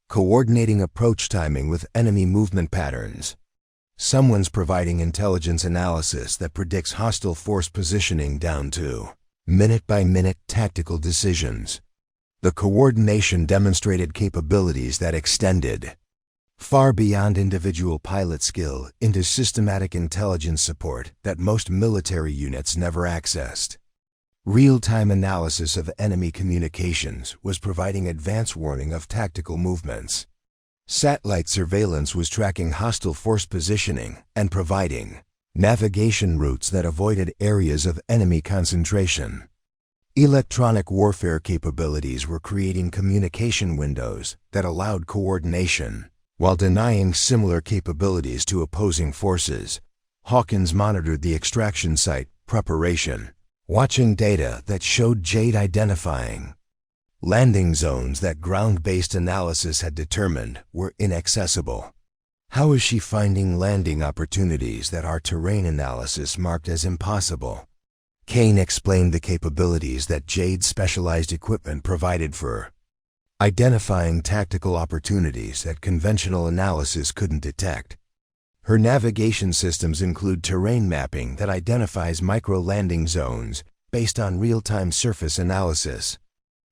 coordinating approach timing with enemy movement patterns. Someone's providing intelligence analysis that predicts hostile force positioning down to minute-by-minute tactical decisions. The coordination demonstrated capabilities that extended far beyond individual pilot skill into systematic intelligence support that most military units never accessed. Real-time analysis of enemy communications was providing advance warning of tactical movements. Satellite surveillance was tracking hostile force positioning and providing navigation routes that avoided areas of enemy concentration. Electronic warfare capabilities were creating communication windows that allowed coordination while denying similar capabilities to opposing forces. Hawkins monitored the extraction site preparation, watching data that showed Jade identifying landing zones that ground-based analysis had determined were inaccessible. How is she finding landing opportunities that our terrain analysis marked as impossible? Kane explained the capabilities that Jade's specialized equipment provided for identifying tactical opportunities that conventional analysis couldn't detect. Her navigation systems include terrain mapping that identifies micro-landing zones based on real-time surface analysis.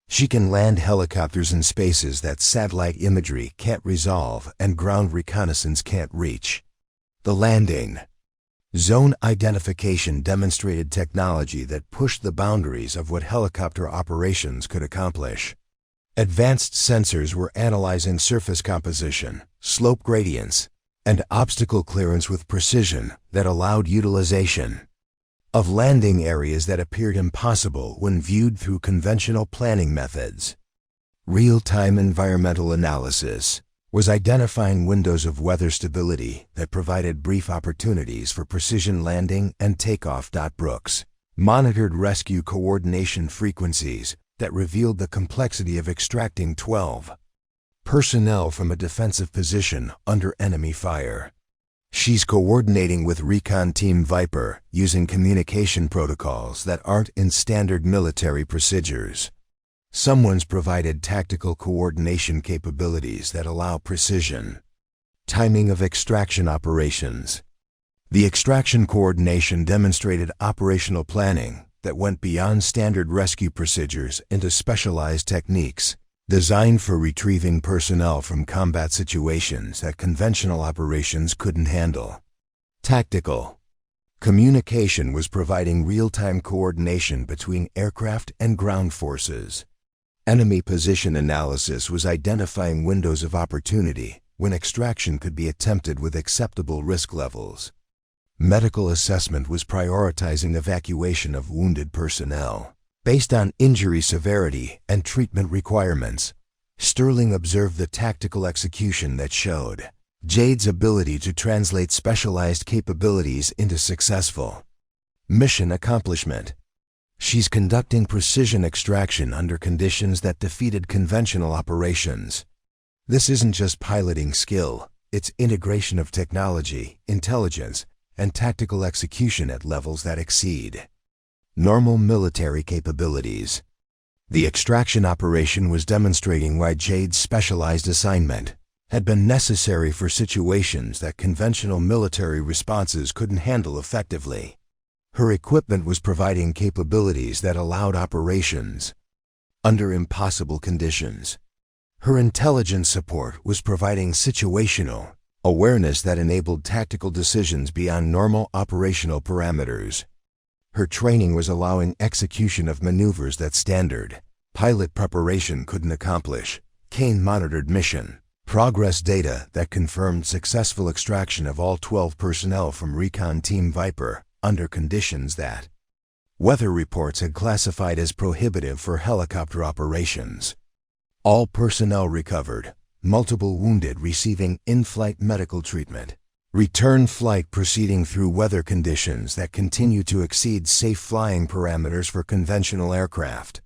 She can land helicopters in spaces that satellite imagery can't resolve and ground reconnaissance can't reach. The landing zone identification demonstrated technology that pushed the boundaries of what helicopter operations could accomplish. Advanced sensors were analyzing surface composition, slope gradients, and obstacle clearance with precision that allowed utilization of landing areas that appeared impossible when viewed through conventional planning methods. Real-time environmental analysis was identifying windows of weather stability that provided brief opportunities for precision landing and takeoff. Brooks monitored rescue coordination frequencies that revealed the complexity of extracting 12 personnel from a defensive position under enemy fire. She's coordinating with Recon Team Viper using communication protocols that aren't in standard military procedures. Someone's provided tactical coordination capabilities that allow precision timing of extraction operations. The extraction coordination demonstrated operational planning that went beyond standard rescue procedures into specialized techniques designed for retrieving personnel from combat situations that conventional operations couldn't handle. Tactical communication was providing real-time coordination between aircraft and ground forces. Enemy position analysis was identifying windows of opportunity when extraction could be attempted with acceptable risk levels. Medical assessment was prioritizing evacuation of wounded personnel based on injury severity and treatment requirements. Sterling observed the tactical execution that showed Jade's ability to translate specialized capabilities into successful mission accomplishment. She's conducting precision extraction under conditions that defeated conventional operations. This isn't just piloting skill, it's integration of technology, intelligence, and tactical execution at levels that exceed normal military capabilities. The extraction operation was demonstrating why Jade's specialized assignment had been necessary for situations that conventional military responses couldn't handle effectively. Her equipment was providing capabilities that allowed operations under impossible conditions. Her intelligence support was providing situational awareness that enabled tactical decisions beyond normal operational parameters. Her training was allowing execution of maneuvers that standard pilot preparation couldn't accomplish. Kane monitored mission progress data that confirmed successful extraction of all 12 personnel from Recon Team Viper under conditions that Weather reports had classified as prohibitive for helicopter operations. All personnel recovered, multiple wounded receiving in-flight medical treatment. Return flight proceeding through weather conditions that continue to exceed safe flying parameters for conventional aircraft.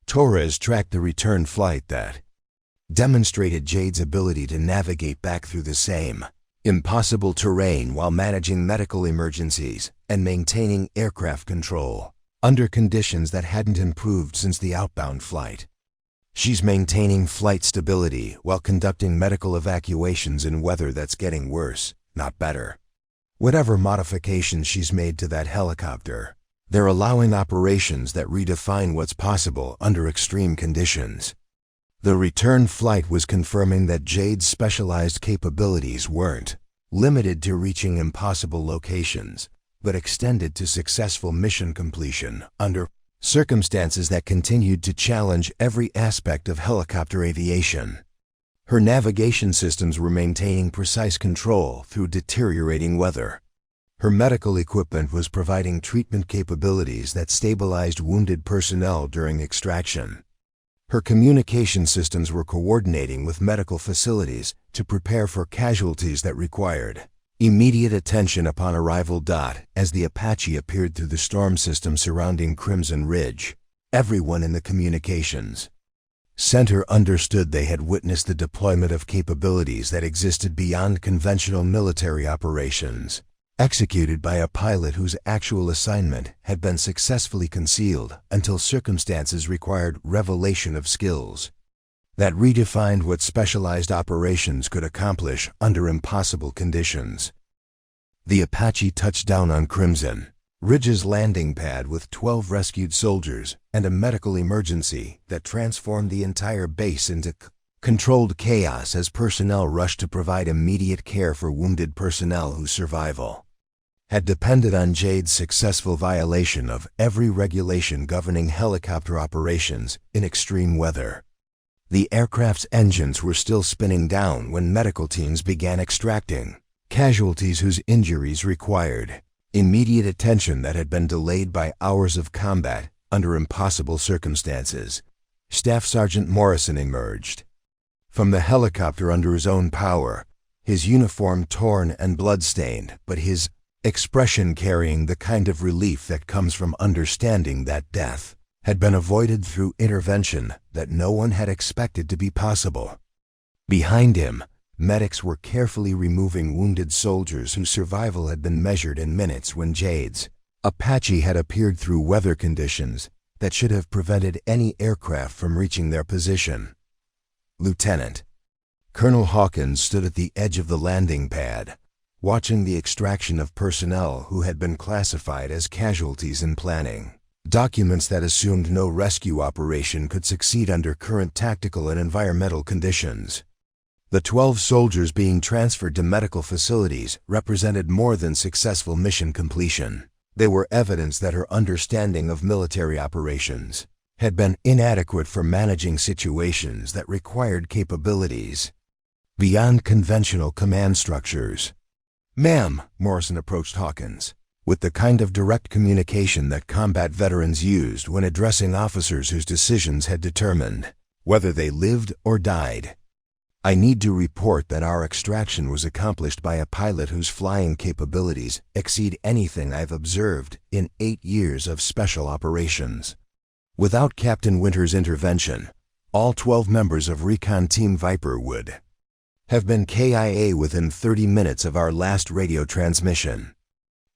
Torres tracked the return flight that demonstrated Jade's ability to navigate back through the same impossible terrain while managing medical emergencies and maintaining aircraft control under conditions that hadn't improved since the outbound flight. She's maintaining flight stability while conducting medical evacuations in weather that's getting worse, not better. Whatever modifications she's made to that helicopter, they're allowing operations that redefine what's possible under extreme conditions. The return flight was confirming that Jade's specialized capabilities weren't limited to reaching impossible locations, but extended to successful mission completion under circumstances that continued to challenge every aspect of helicopter aviation. Her navigation systems were maintaining precise control through deteriorating weather. Her medical equipment was providing treatment capabilities that stabilized wounded personnel during extraction. Her communication systems were coordinating with medical facilities to prepare for casualties that required immediate attention upon arrival. As the Apache appeared through the storm system surrounding Crimson Ridge, everyone in the communications center understood they had witnessed the deployment of capabilities that existed beyond conventional military operations, executed by a pilot whose actual assignment had been successfully concealed until circumstances required revelation of skills that redefined what specialized operations could accomplish under impossible conditions. The Apache touched down on Crimson Ridge's landing pad with 12 rescued soldiers and a medical emergency that transformed the entire base into controlled chaos as personnel rushed to provide immediate care for wounded personnel whose survival had depended on Jade's successful violation of every regulation governing helicopter operations in extreme weather. The aircraft's engines were still spinning down when medical teams began extracting casualties whose injuries required immediate attention that had been delayed by hours of combat under impossible circumstances. Staff Sergeant Morrison emerged from the helicopter under his own power, his uniform torn and blood-stained, but his expression carrying the kind of relief that comes from understanding that death had been avoided through intervention that no one had expected to be possible. Behind him, medics were carefully removing wounded soldiers whose survival had been measured in minutes when Jade's Apache had appeared through weather conditions that should have prevented any aircraft from reaching their position. Lieutenant Colonel Hawkins stood at the edge of the landing pad, watching the extraction of personnel who had been classified as casualties in planning. Documents that assumed no rescue operation could succeed under current tactical and environmental conditions. The 12 soldiers being transferred to medical facilities represented more than successful mission completion. They were evidence that her understanding of military operations had been inadequate for managing situations that required capabilities beyond conventional command structures. "Ma'am," Morrison approached Hawkins with the kind of direct communication that combat veterans used when addressing officers whose decisions had determined whether they lived or died. "I need to report that our extraction was accomplished by a pilot whose flying capabilities exceed anything I've observed in 8 years of special operations. Without Captain Winters' intervention, all 12 members of Recon Team Viper would have been KIA within 30 minutes of our last radio transmission."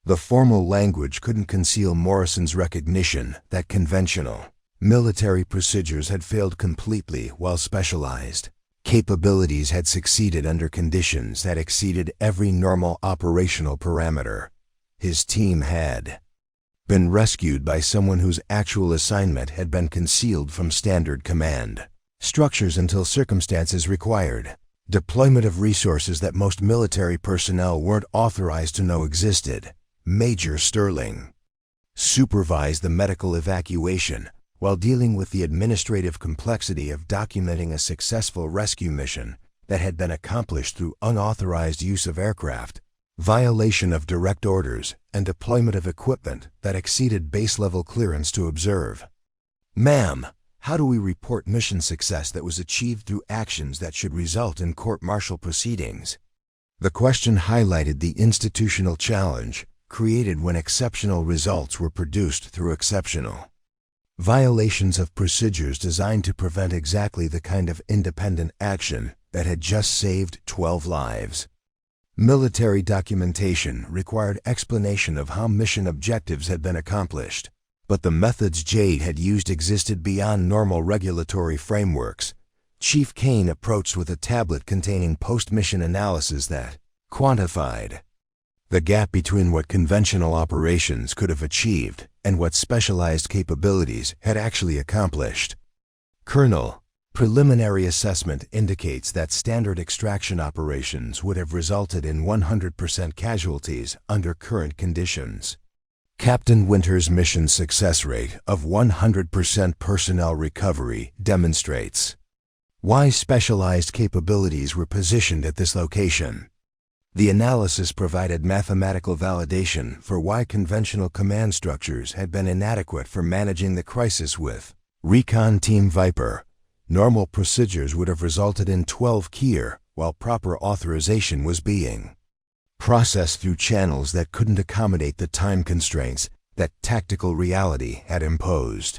The formal language couldn't conceal Morrison's recognition that conventional military procedures had failed completely while specialized capabilities had succeeded under conditions that exceeded every normal operational parameter. His team had been rescued by someone whose actual assignment had been concealed from standard command structures until circumstances required deployment of resources that most military personnel weren't authorized to know existed. Major Sterling supervised the medical evacuation while dealing with the administrative complexity of documenting a successful rescue mission that had been accomplished through unauthorized use of aircraft violation of direct orders, and deployment of equipment that exceeded base-level clearance to observe. Ma'am, how do we report mission success that was achieved through actions that should result in court-martial proceedings? The question highlighted the institutional challenge created when exceptional results were produced through exceptional violations of procedures designed to prevent exactly the kind of independent action that had just saved 12 lives. Military documentation required explanation of how mission objectives had been accomplished, but the methods Jade had used existed beyond normal regulatory frameworks. Chief Kane approached with a tablet containing post-mission analysis that quantified the gap between what conventional operations could have achieved and what specialized capabilities had actually accomplished. Colonel, preliminary assessment indicates that standard extraction operations would have resulted in 100% casualties under current conditions. Captain Winters' mission success rate of 100% personnel recovery demonstrates why specialized capabilities were positioned at this location. The analysis provided mathematical validation for why conventional command structures had been inadequate for managing the crisis with Recon Team Viper. Normal procedures would have resulted in 12 Kier, while proper authorization was being processed through channels that couldn't accommodate the time constraints that tactical reality had imposed.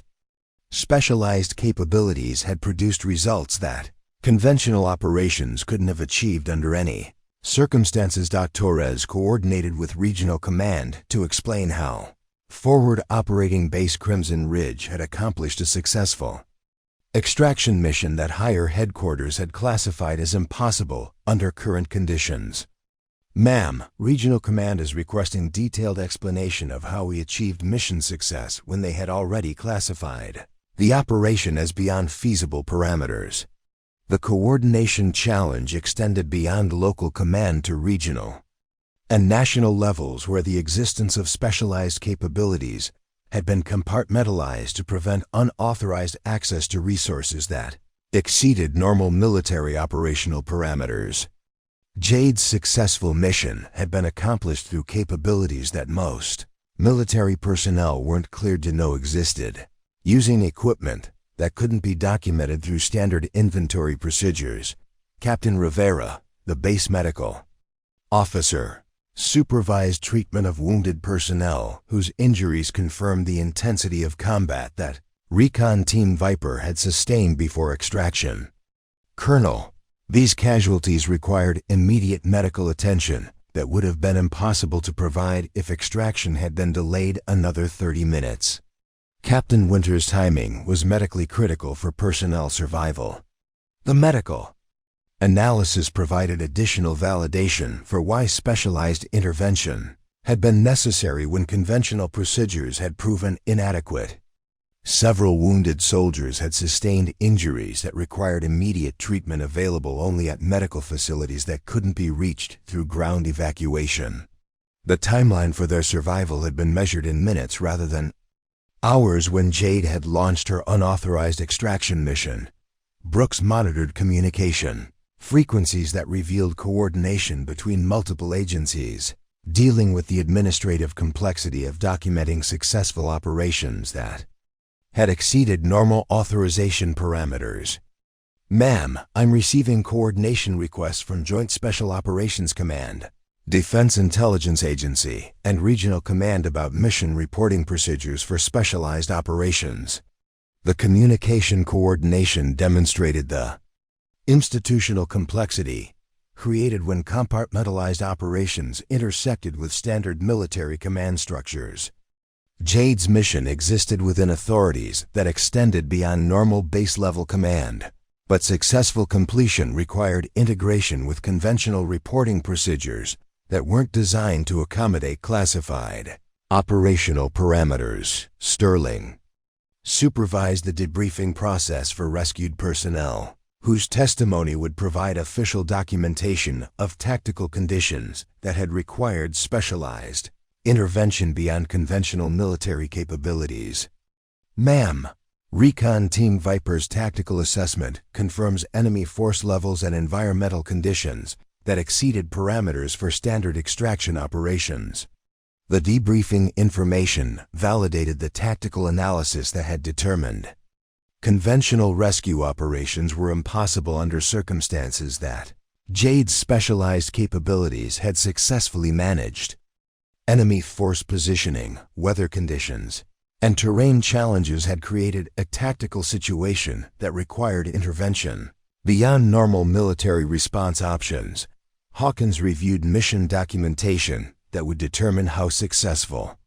Specialized capabilities had produced results that conventional operations couldn't have achieved under any circumstances. Torres coordinated with Regional Command to explain how Forward Operating Base Crimson Ridge had accomplished a successful extraction mission that higher headquarters had classified as impossible under current conditions. Ma'am, Regional Command is requesting detailed explanation of how we achieved mission success when they had already classified the operation as beyond feasible parameters. The coordination challenge extended beyond local command to regional and national levels where the existence of specialized capabilities had been compartmentalized to prevent unauthorized access to resources that exceeded normal military operational parameters. Jade's successful mission had been accomplished through capabilities that most military personnel weren't cleared to know existed, using equipment that couldn't be documented through standard inventory procedures. Captain Rivera, the base medical officer, supervised treatment of wounded personnel whose injuries confirmed the intensity of combat that Recon Team Viper had sustained before extraction. Colonel, these casualties required immediate medical attention that would have been impossible to provide if extraction had been delayed another 30 minutes. Captain Winters' timing was medically critical for personnel survival. The medical analysis provided additional validation for why specialized intervention had been necessary when conventional procedures had proven inadequate. Several wounded soldiers had sustained injuries that required immediate treatment available only at medical facilities that couldn't be reached through ground evacuation. The timeline for their survival had been measured in minutes rather than hours. When Jade had launched her unauthorized extraction mission, Brooks monitored communication frequencies that revealed coordination between multiple agencies, dealing with the administrative complexity of documenting successful operations that had exceeded normal authorization parameters. Ma'am, I'm receiving coordination requests from Joint Special Operations Command, Defense Intelligence Agency, and Regional Command about mission reporting procedures for specialized operations. The communication coordination demonstrated the institutional complexity created when compartmentalized operations intersected with standard military command structures. Jade's mission existed within authorities that extended beyond normal base-level command, but successful completion required integration with conventional reporting procedures that weren't designed to accommodate classified operational parameters. Sterling supervised the debriefing process for rescued personnel, whose testimony would provide official documentation of tactical conditions that had required specialized intervention beyond conventional military capabilities. Ma'am, Recon Team Viper's tactical assessment confirms enemy force levels and environmental conditions that exceeded parameters for standard extraction operations. The debriefing information validated the tactical analysis that had determined conventional rescue operations were impossible under circumstances that Jade's specialized capabilities had successfully managed. Enemy force positioning, weather conditions, and terrain challenges had created a tactical situation that required intervention. Beyond normal military response options, Hawkins reviewed mission documentation that would determine how successful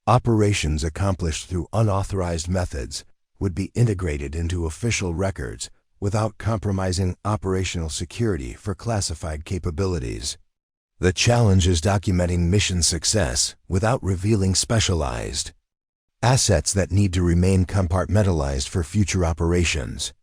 operations accomplished through unauthorized methods would be integrated into official records without compromising operational security for classified capabilities. The challenge is documenting mission success without revealing specialized assets that need to remain compartmentalized for future operations.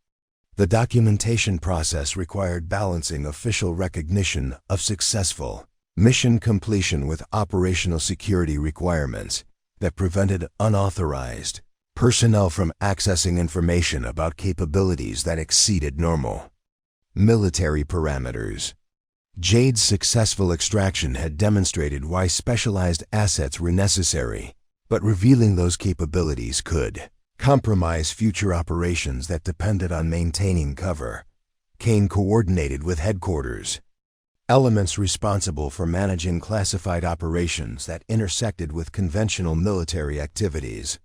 The documentation process required balancing official recognition of successful mission completion with operational security requirements that prevented unauthorized personnel from accessing information about capabilities that exceeded normal military parameters. Jade's successful extraction had demonstrated why specialized assets were necessary, but revealing those capabilities could compromise future operations that depended on maintaining cover. Kane coordinated with headquarters, elements responsible for managing classified operations that intersected with conventional military activities.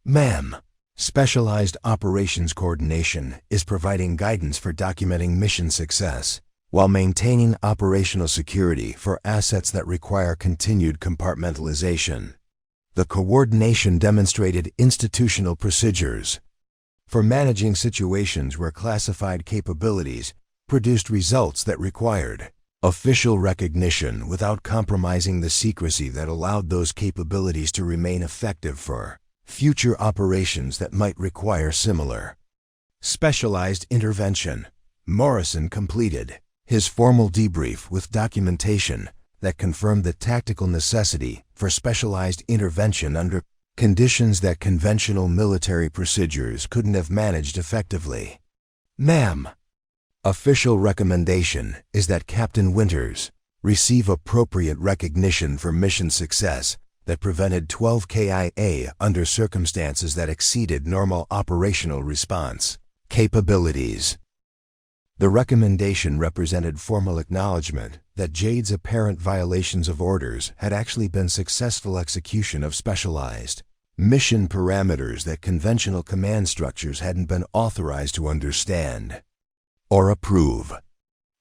Ma'am, Specialized Operations Coordination is providing guidance for documenting mission success while maintaining operational security for assets that require continued compartmentalization. The coordination demonstrated institutional procedures for managing situations where classified capabilities produced results that required official recognition without compromising the secrecy that allowed those capabilities to remain effective for future operations that might require similar specialized intervention. Morrison completed his formal debrief with documentation that confirmed the tactical necessity for specialized intervention under conditions that conventional military procedures couldn't have managed effectively. Ma'am, official recommendation is that Captain Winters receive appropriate recognition for mission success that prevented 12 KIA under circumstances that exceeded normal operational response capabilities. The recommendation represented formal acknowledgement that Jade's apparent violations of orders had actually been successful execution of specialized mission parameters that conventional command structures hadn't been authorized to understand or approve.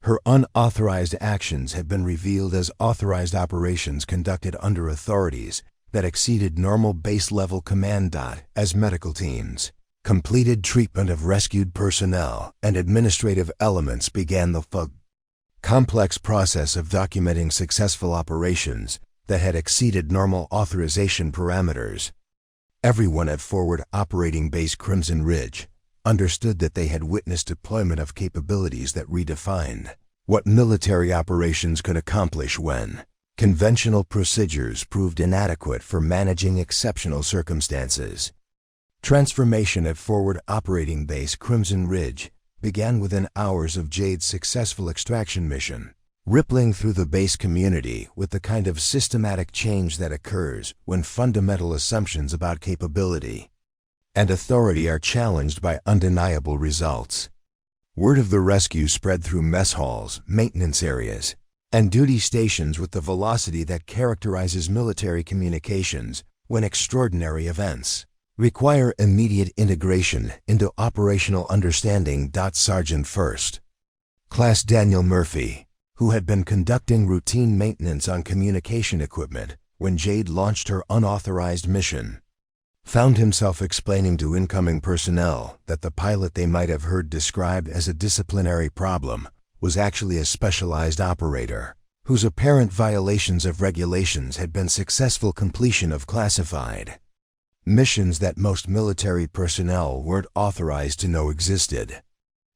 Her unauthorized actions have been revealed as authorized operations conducted under authorities that exceeded normal base-level command. As medical teams completed treatment of rescued personnel and administrative elements began the complex process of documenting successful operations that had exceeded normal authorization parameters. Everyone at Forward Operating Base Crimson Ridge understood that they had witnessed deployment of capabilities that redefined what military operations could accomplish when conventional procedures proved inadequate for managing exceptional circumstances. Transformation at Forward Operating Base Crimson Ridge began within hours of Jade's successful extraction mission, rippling through the base community with the kind of systematic change that occurs when fundamental assumptions about capability and authority are challenged by undeniable results. Word of the rescue spread through mess halls, maintenance areas, and duty stations with the velocity that characterizes military communications when extraordinary events require immediate integration into operational understanding. Sergeant First Class Daniel Murphy, who had been conducting routine maintenance on communication equipment when Jade launched her unauthorized mission, found himself explaining to incoming personnel that the pilot they might have heard described as a disciplinary problem was actually a specialized operator whose apparent violations of regulations had been successful completion of classified missions that most military personnel weren't authorized to know existed.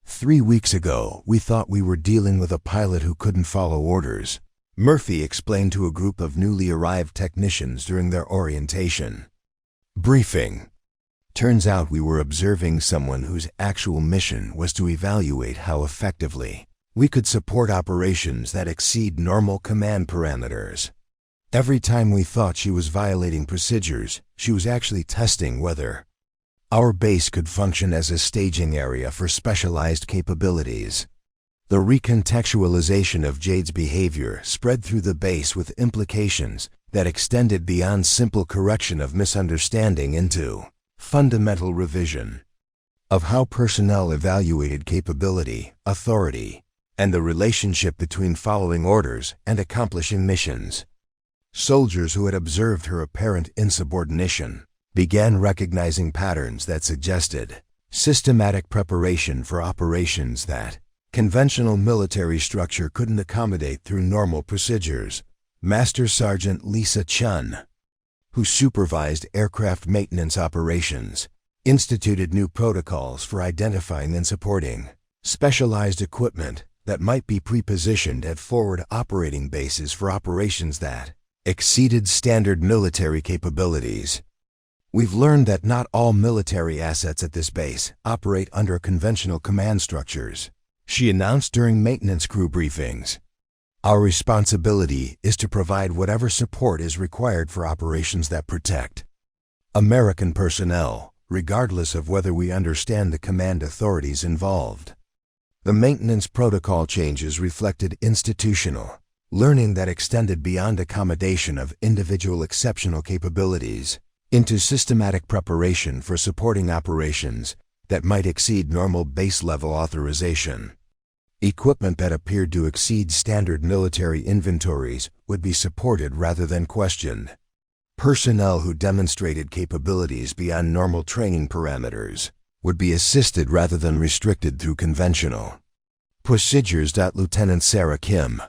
3 weeks ago, we thought we were dealing with a pilot who couldn't follow orders, Murphy explained to a group of newly arrived technicians during their orientation briefing. Turns out we were observing someone whose actual mission was to evaluate how effectively We could support operations that exceed normal command parameters. Every time we thought she was violating procedures, she was actually testing whether our base could function as a staging area for specialized capabilities. The recontextualization of Jade's behavior spread through the base with implications that extended beyond simple correction of misunderstanding into fundamental revision of how personnel evaluated capability, authority, and the relationship between following orders and accomplishing missions. Soldiers who had observed her apparent insubordination began recognizing patterns that suggested systematic preparation for operations that conventional military structure couldn't accommodate through normal procedures. Master Sergeant Lisa Chun, who supervised aircraft maintenance operations, instituted new protocols for identifying and supporting specialized equipment that might be pre-positioned at forward operating bases for operations that exceeded standard military capabilities. We've learned that not all military assets at this base operate under conventional command structures, she announced during maintenance crew briefings. Our responsibility is to provide whatever support is required for operations that protect American personnel, regardless of whether we understand the command authorities involved. The maintenance protocol changes reflected institutional learning that extended beyond accommodation of individual exceptional capabilities into systematic preparation for supporting operations that might exceed normal base-level authorization. Equipment that appeared to exceed standard military inventories would be supported rather than questioned. Personnel who demonstrated capabilities beyond normal training parameters would be assisted rather than restricted through conventional procedures. Lieutenant Sarah Kim,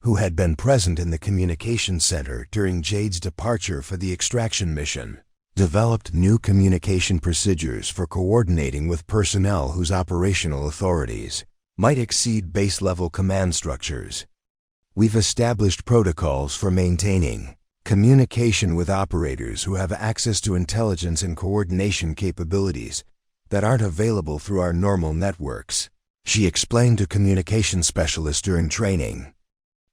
who had been present in the communications center during Jade's departure for the extraction mission, developed new communication procedures for coordinating with personnel whose operational authorities might exceed base-level command structures. We've established protocols for maintaining communication with operators who have access to intelligence and coordination capabilities that aren't available through our normal networks, she explained to communication specialists during training.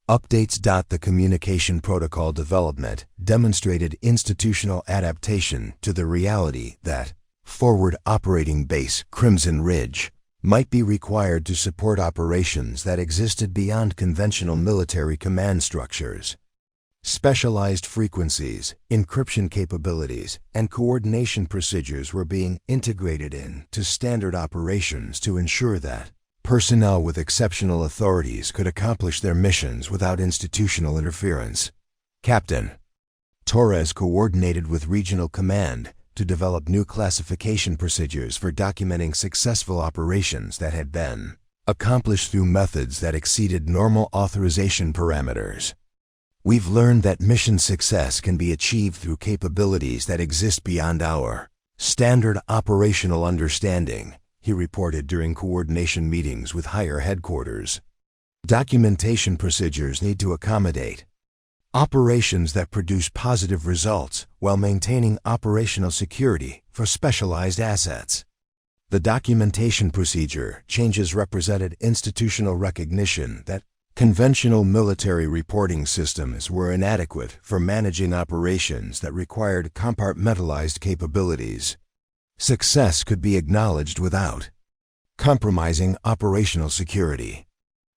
Updates. The communication protocol development demonstrated institutional adaptation to the reality that forward operating base Crimson Ridge might be required to support operations that existed beyond conventional military command structures. Specialized frequencies, encryption capabilities, and coordination procedures were being integrated into standard operations to ensure that personnel with exceptional authorities could accomplish their missions without institutional interference. Captain Torres coordinated with Regional Command to develop new classification procedures for documenting successful operations that had been accomplished through methods that exceeded normal authorization parameters. We've learned that mission success can be achieved through capabilities that exist beyond our standard operational understanding, he reported during coordination meetings with higher headquarters. Documentation procedures need to accommodate operations that produce positive results while maintaining operational security for specialized assets. The documentation procedure changes represented institutional recognition that conventional military reporting systems were inadequate for managing operations that required compartmentalized capabilities. Success could be acknowledged without compromising operational security.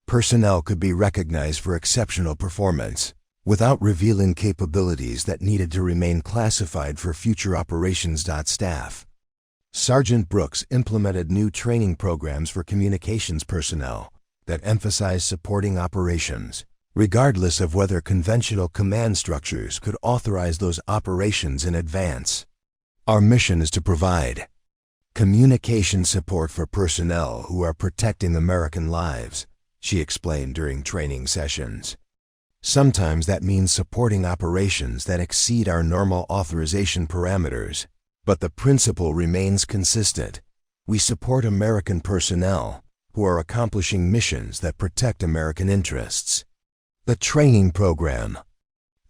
Personnel could be recognized for exceptional performance without revealing capabilities that needed to remain classified for future operations. Staff Sergeant Brooks implemented new training programs for communications personnel that emphasize supporting operations, regardless of whether conventional command structures could authorize those operations in advance. Our mission is to provide communication support for personnel who are protecting American lives, she explained during training sessions. Sometimes that means supporting operations that exceed our normal authorization parameters, but the principle remains consistent. We support American personnel who are accomplishing missions that protect American interests. The training program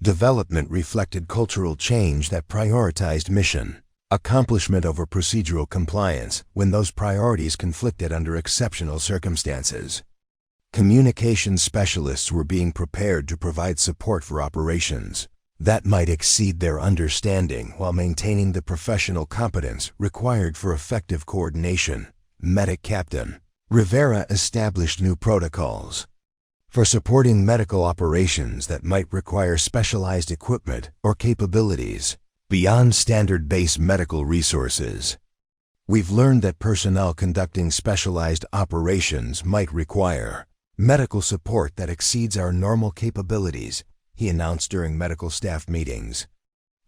development reflected cultural change that prioritized mission accomplishment over procedural compliance when those priorities conflicted under exceptional circumstances. Communications specialists were being prepared to provide support for operations that might exceed their understanding while maintaining the professional competence required for effective coordination. Medic Captain Rivera established new protocols for supporting medical operations that might require specialized equipment or capabilities beyond standard base medical resources. We've learned that personnel conducting specialized operations might require medical support that exceeds our normal capabilities, he announced during medical staff meetings.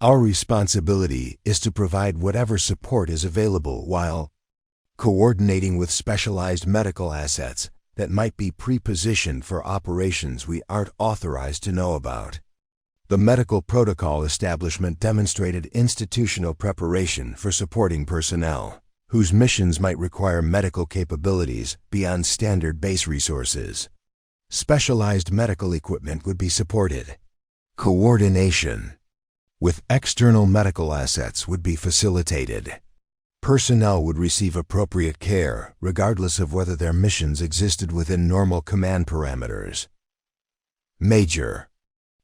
Our responsibility is to provide whatever support is available while coordinating with specialized medical assets that might be pre-positioned for operations we aren't authorized to know about. The medical protocol establishment demonstrated institutional preparation for supporting personnel whose missions might require medical capabilities beyond standard base resources. Specialized medical equipment would be supported. Coordination with external medical assets would be facilitated. Personnel would receive appropriate care regardless of whether their missions existed within normal command parameters. Major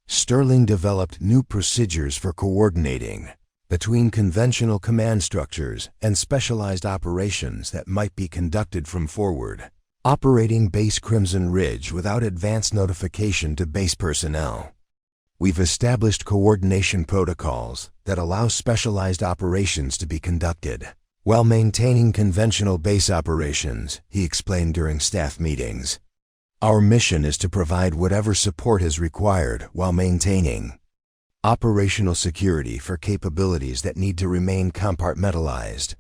Sterling developed new procedures for coordinating between conventional command structures and specialized operations that might be conducted from forward operating Base Crimson Ridge without advance notification to base personnel. We've established coordination protocols that allow specialized operations to be conducted while maintaining conventional base operations, he explained during staff meetings. Our mission is to provide whatever support is required while maintaining operational security for capabilities that need to remain compartmentalized.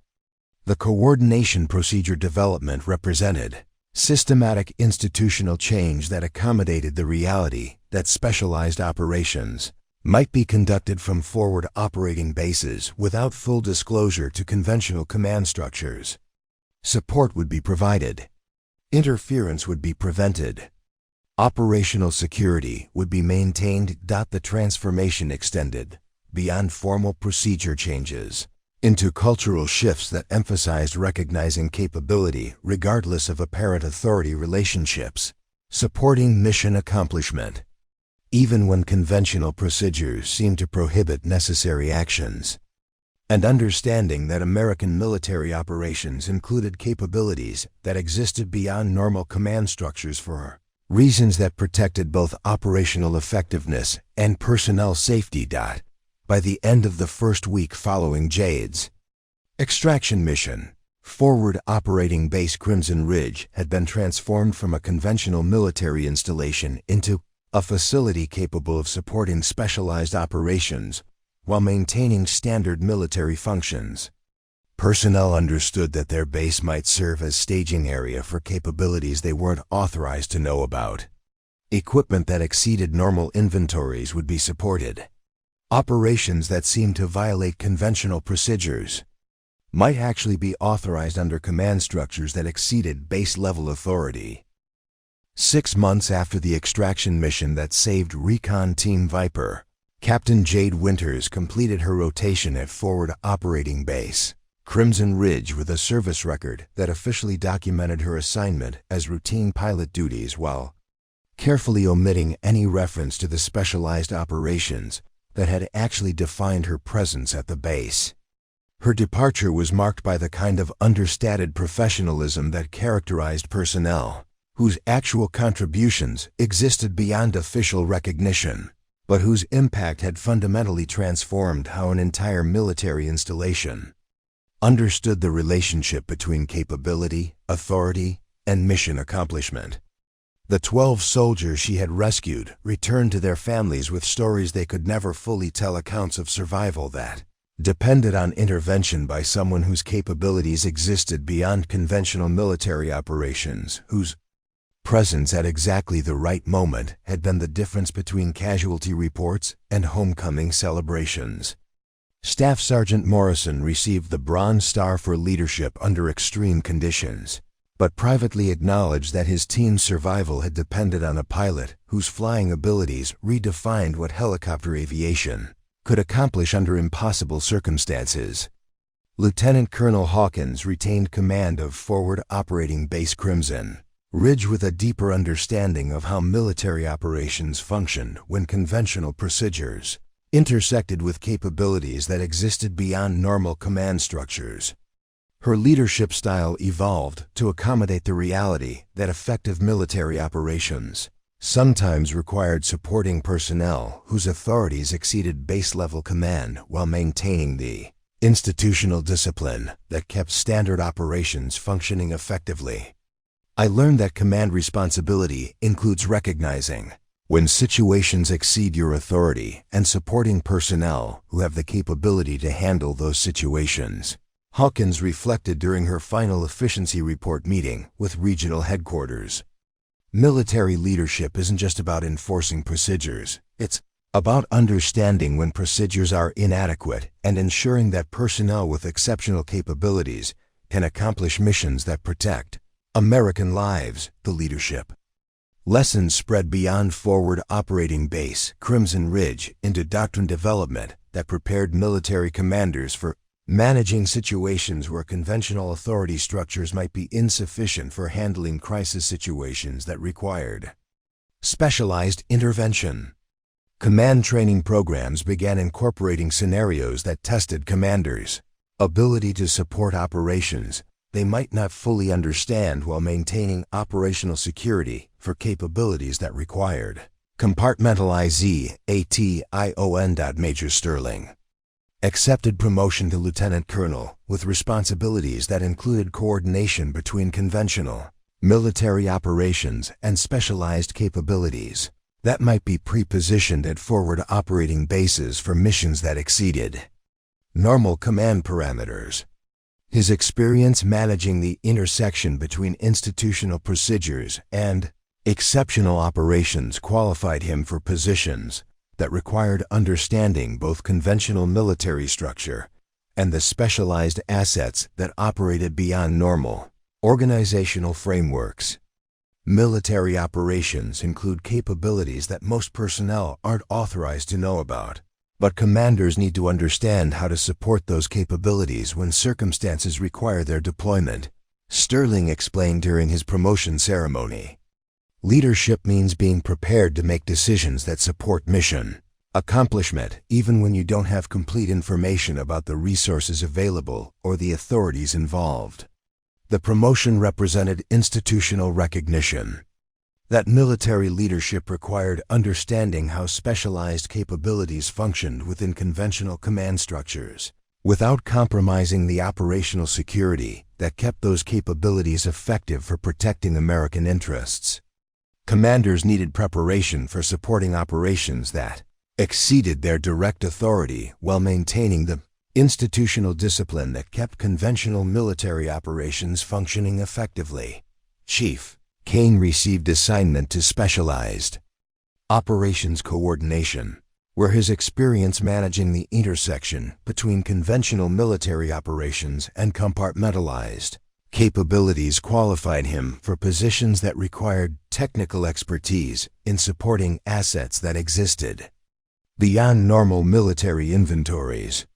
The coordination procedure development represented systematic institutional change that accommodated the reality that specialized operations might be conducted from forward operating bases without full disclosure to conventional command structures. Support would be provided. Interference would be prevented. Operational security would be maintained. The transformation extended beyond formal procedure changes into cultural shifts that emphasized recognizing capability regardless of apparent authority relationships, supporting mission accomplishment, even when conventional procedures seem to prohibit necessary actions, and understanding that American military operations included capabilities that existed beyond normal command structures for reasons that protected both operational effectiveness and personnel safety. By the end of the first week following Jade's extraction mission, forward operating Base Crimson Ridge had been transformed from a conventional military installation into a facility capable of supporting specialized operations while maintaining standard military functions. Personnel understood that their base might serve as staging area for capabilities they weren't authorized to know about. Equipment that exceeded normal inventories would be supported. Operations that seemed to violate conventional procedures might actually be authorized under command structures that exceeded base-level authority. 6 months after the extraction mission that saved Recon Team Viper, Captain Jade Winters completed her rotation at Forward Operating Base Crimson Ridge with a service record that officially documented her assignment as routine pilot duties while carefully omitting any reference to the specialized operations that had actually defined her presence at the base. Her departure was marked by the kind of understated professionalism that characterized personnel whose actual contributions existed beyond official recognition, but whose impact had fundamentally transformed how an entire military installation understood the relationship between capability, authority, and mission accomplishment. The 12 soldiers she had rescued returned to their families with stories they could never fully tell, accounts of survival that depended on intervention by someone whose capabilities existed beyond conventional military operations, whose presence at exactly the right moment had been the difference between casualty reports and homecoming celebrations. Staff Sergeant Morrison received the Bronze Star for leadership under extreme conditions, but privately acknowledged that his team's survival had depended on a pilot whose flying abilities redefined what helicopter aviation could accomplish under impossible circumstances. Lieutenant Colonel Hawkins retained command of Forward Operating Base Crimson Ridge with a deeper understanding of how military operations functioned when conventional procedures intersected with capabilities that existed beyond normal command structures. Her leadership style evolved to accommodate the reality that effective military operations sometimes required supporting personnel whose authorities exceeded base-level command while maintaining the institutional discipline that kept standard operations functioning effectively. I learned that command responsibility includes recognizing when situations exceed your authority and supporting personnel who have the capability to handle those situations. Hawkins reflected during her final efficiency report meeting with regional headquarters. Military leadership isn't just about enforcing procedures. It's about understanding when procedures are inadequate and ensuring that personnel with exceptional capabilities can accomplish missions that protect American lives. The leadership lessons spread beyond forward operating base Crimson Ridge into doctrine development that prepared military commanders for managing situations where conventional authority structures might be insufficient for handling crisis situations that required specialized intervention. Command training programs began incorporating scenarios that tested commanders' ability to support operations they might not fully understand while maintaining operational security for capabilities that required compartmentalization. Major Sterling accepted promotion to lieutenant colonel with responsibilities that included coordination between conventional military operations and specialized capabilities that might be pre-positioned at forward operating bases for missions that exceeded normal command parameters. His experience managing the intersection between institutional procedures and exceptional operations qualified him for positions that required understanding both conventional military structure and the specialized assets that operated beyond normal organizational frameworks. Military operations include capabilities that most personnel aren't authorized to know about, but commanders need to understand how to support those capabilities when circumstances require their deployment. Sterling explained during his promotion ceremony. Leadership means being prepared to make decisions that support mission accomplishment even when you don't have complete information about the resources available or the authorities involved. The promotion represented institutional recognition that military leadership required understanding how specialized capabilities functioned within conventional command structures, without compromising the operational security that kept those capabilities effective for protecting American interests. Commanders needed preparation for supporting operations that exceeded their direct authority while maintaining the institutional discipline that kept conventional military operations functioning effectively. Chief Kane received assignment to specialized operations coordination, where his experience managing the intersection between conventional military operations and compartmentalized capabilities qualified him for positions that required technical expertise in supporting assets that existed beyond normal military inventories.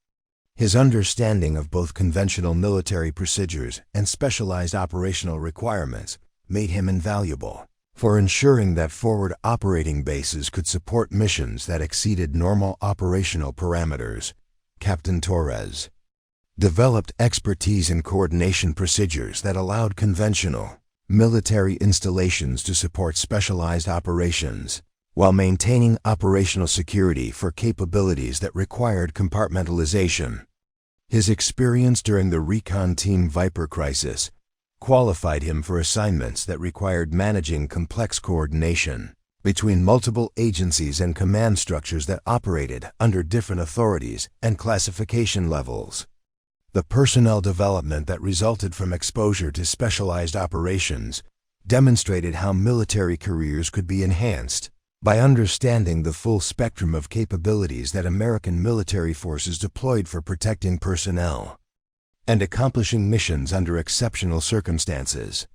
His understanding of both conventional military procedures and specialized operational requirements made him invaluable for ensuring that forward operating bases could support missions that exceeded normal operational parameters. Captain Torres developed expertise in coordination procedures that allowed conventional military installations to support specialized operations while maintaining operational security for capabilities that required compartmentalization. His experience during the Recon Team Viper crisis qualified him for assignments that required managing complex coordination between multiple agencies and command structures that operated under different authorities and classification levels. The personnel development that resulted from exposure to specialized operations demonstrated how military careers could be enhanced by understanding the full spectrum of capabilities that American military forces deployed for protecting personnel and accomplishing missions under exceptional circumstances.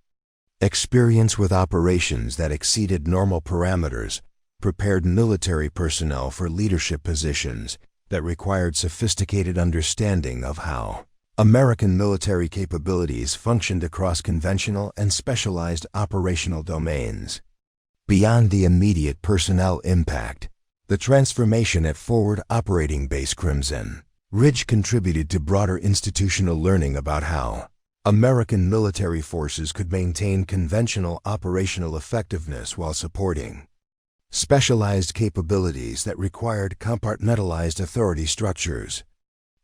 Experience with operations that exceeded normal parameters prepared military personnel for leadership positions that required sophisticated understanding of how American military capabilities functioned across conventional and specialized operational domains. Beyond the immediate personnel impact, the transformation at Forward Operating Base Crimson Ridge contributed to broader institutional learning about how American military forces could maintain conventional operational effectiveness while supporting specialized capabilities that required compartmentalized authority structures.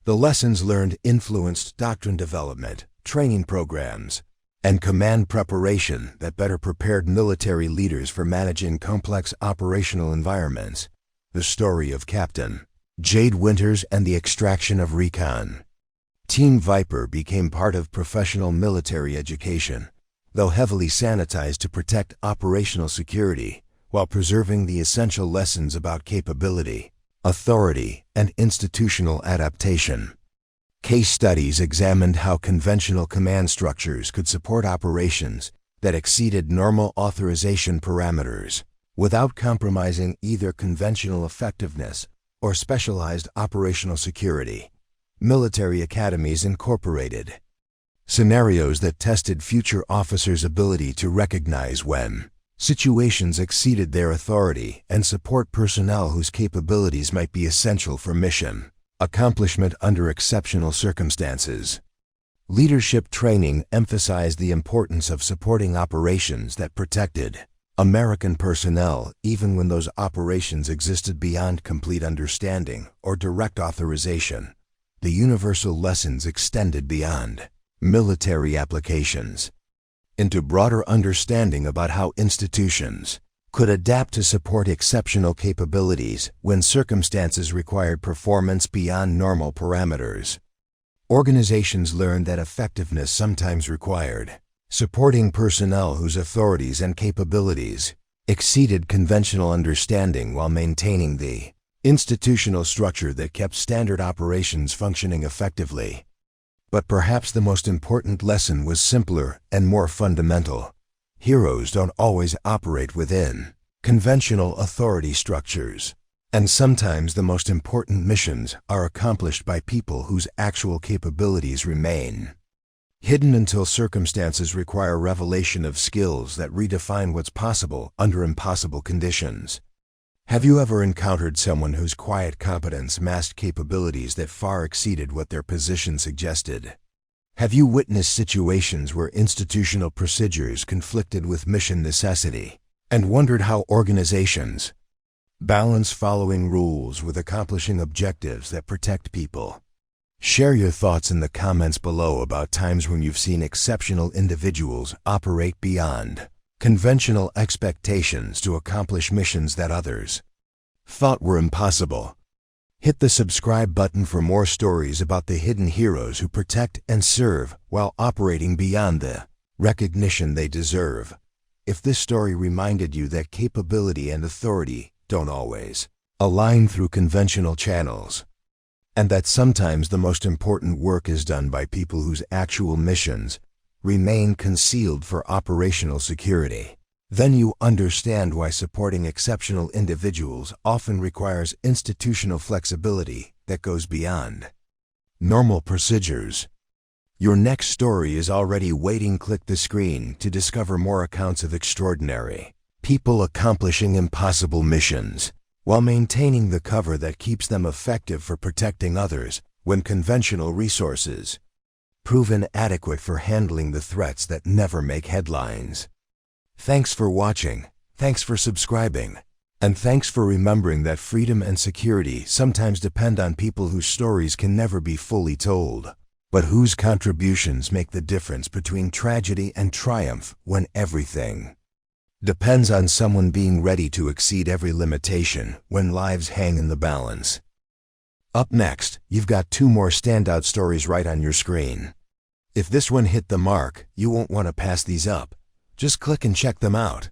The lessons learned influenced doctrine development, training programs, and command preparation that better prepared military leaders for managing complex operational environments. The story of Captain Jade Winters and the extraction of recon. Team Viper became part of professional military education, though heavily sanitized to protect operational security while preserving the essential lessons about capability, authority, and institutional adaptation. Case studies examined how conventional command structures could support operations that exceeded normal authorization parameters without compromising either conventional effectiveness or specialized operational security. Military Academies Incorporated. Scenarios that tested future officers' ability to recognize when situations exceeded their authority and support personnel whose capabilities might be essential for mission accomplishment under exceptional circumstances. Leadership training emphasized the importance of supporting operations that protected American personnel even when those operations existed beyond complete understanding or direct authorization. The universal lessons extended beyond military applications into broader understanding about how institutions could adapt to support exceptional capabilities when circumstances required performance beyond normal parameters. Organizations learned that effectiveness sometimes required supporting personnel whose authorities and capabilities exceeded conventional understanding while maintaining the institutional structure that kept standard operations functioning effectively. But perhaps the most important lesson was simpler and more fundamental. Heroes don't always operate within conventional authority structures, and sometimes the most important missions are accomplished by people whose actual capabilities remain hidden until circumstances require revelation of skills that redefine what's possible under impossible conditions. Have you ever encountered someone whose quiet competence masked capabilities that far exceeded what their position suggested? Have you witnessed situations where institutional procedures conflicted with mission necessity and wondered how organizations balance following rules with accomplishing objectives that protect people? Share your thoughts in the comments below about times when you've seen exceptional individuals operate beyond conventional expectations to accomplish missions that others thought were impossible. Hit the subscribe button for more stories about the hidden heroes who protect and serve while operating beyond the recognition they deserve. If this story reminded you that capability and authority don't always align through conventional channels, and that sometimes the most important work is done by people whose actual missions remain concealed for operational security, then you understand why supporting exceptional individuals often requires institutional flexibility that goes beyond normal procedures. Your next story is already waiting. Click the screen to discover more accounts of extraordinary people accomplishing impossible missions while maintaining the cover that keeps them effective for protecting others when conventional resources prove inadequate for handling the threats that never make headlines. Thanks for watching, thanks for subscribing, and thanks for remembering that freedom and security sometimes depend on people whose stories can never be fully told, but whose contributions make the difference between tragedy and triumph when everything depends on someone being ready to exceed every limitation when lives hang in the balance. Up next, you've got 2 more standout stories right on your screen. If this one hit the mark, you won't want to pass these up. Just click and check them out.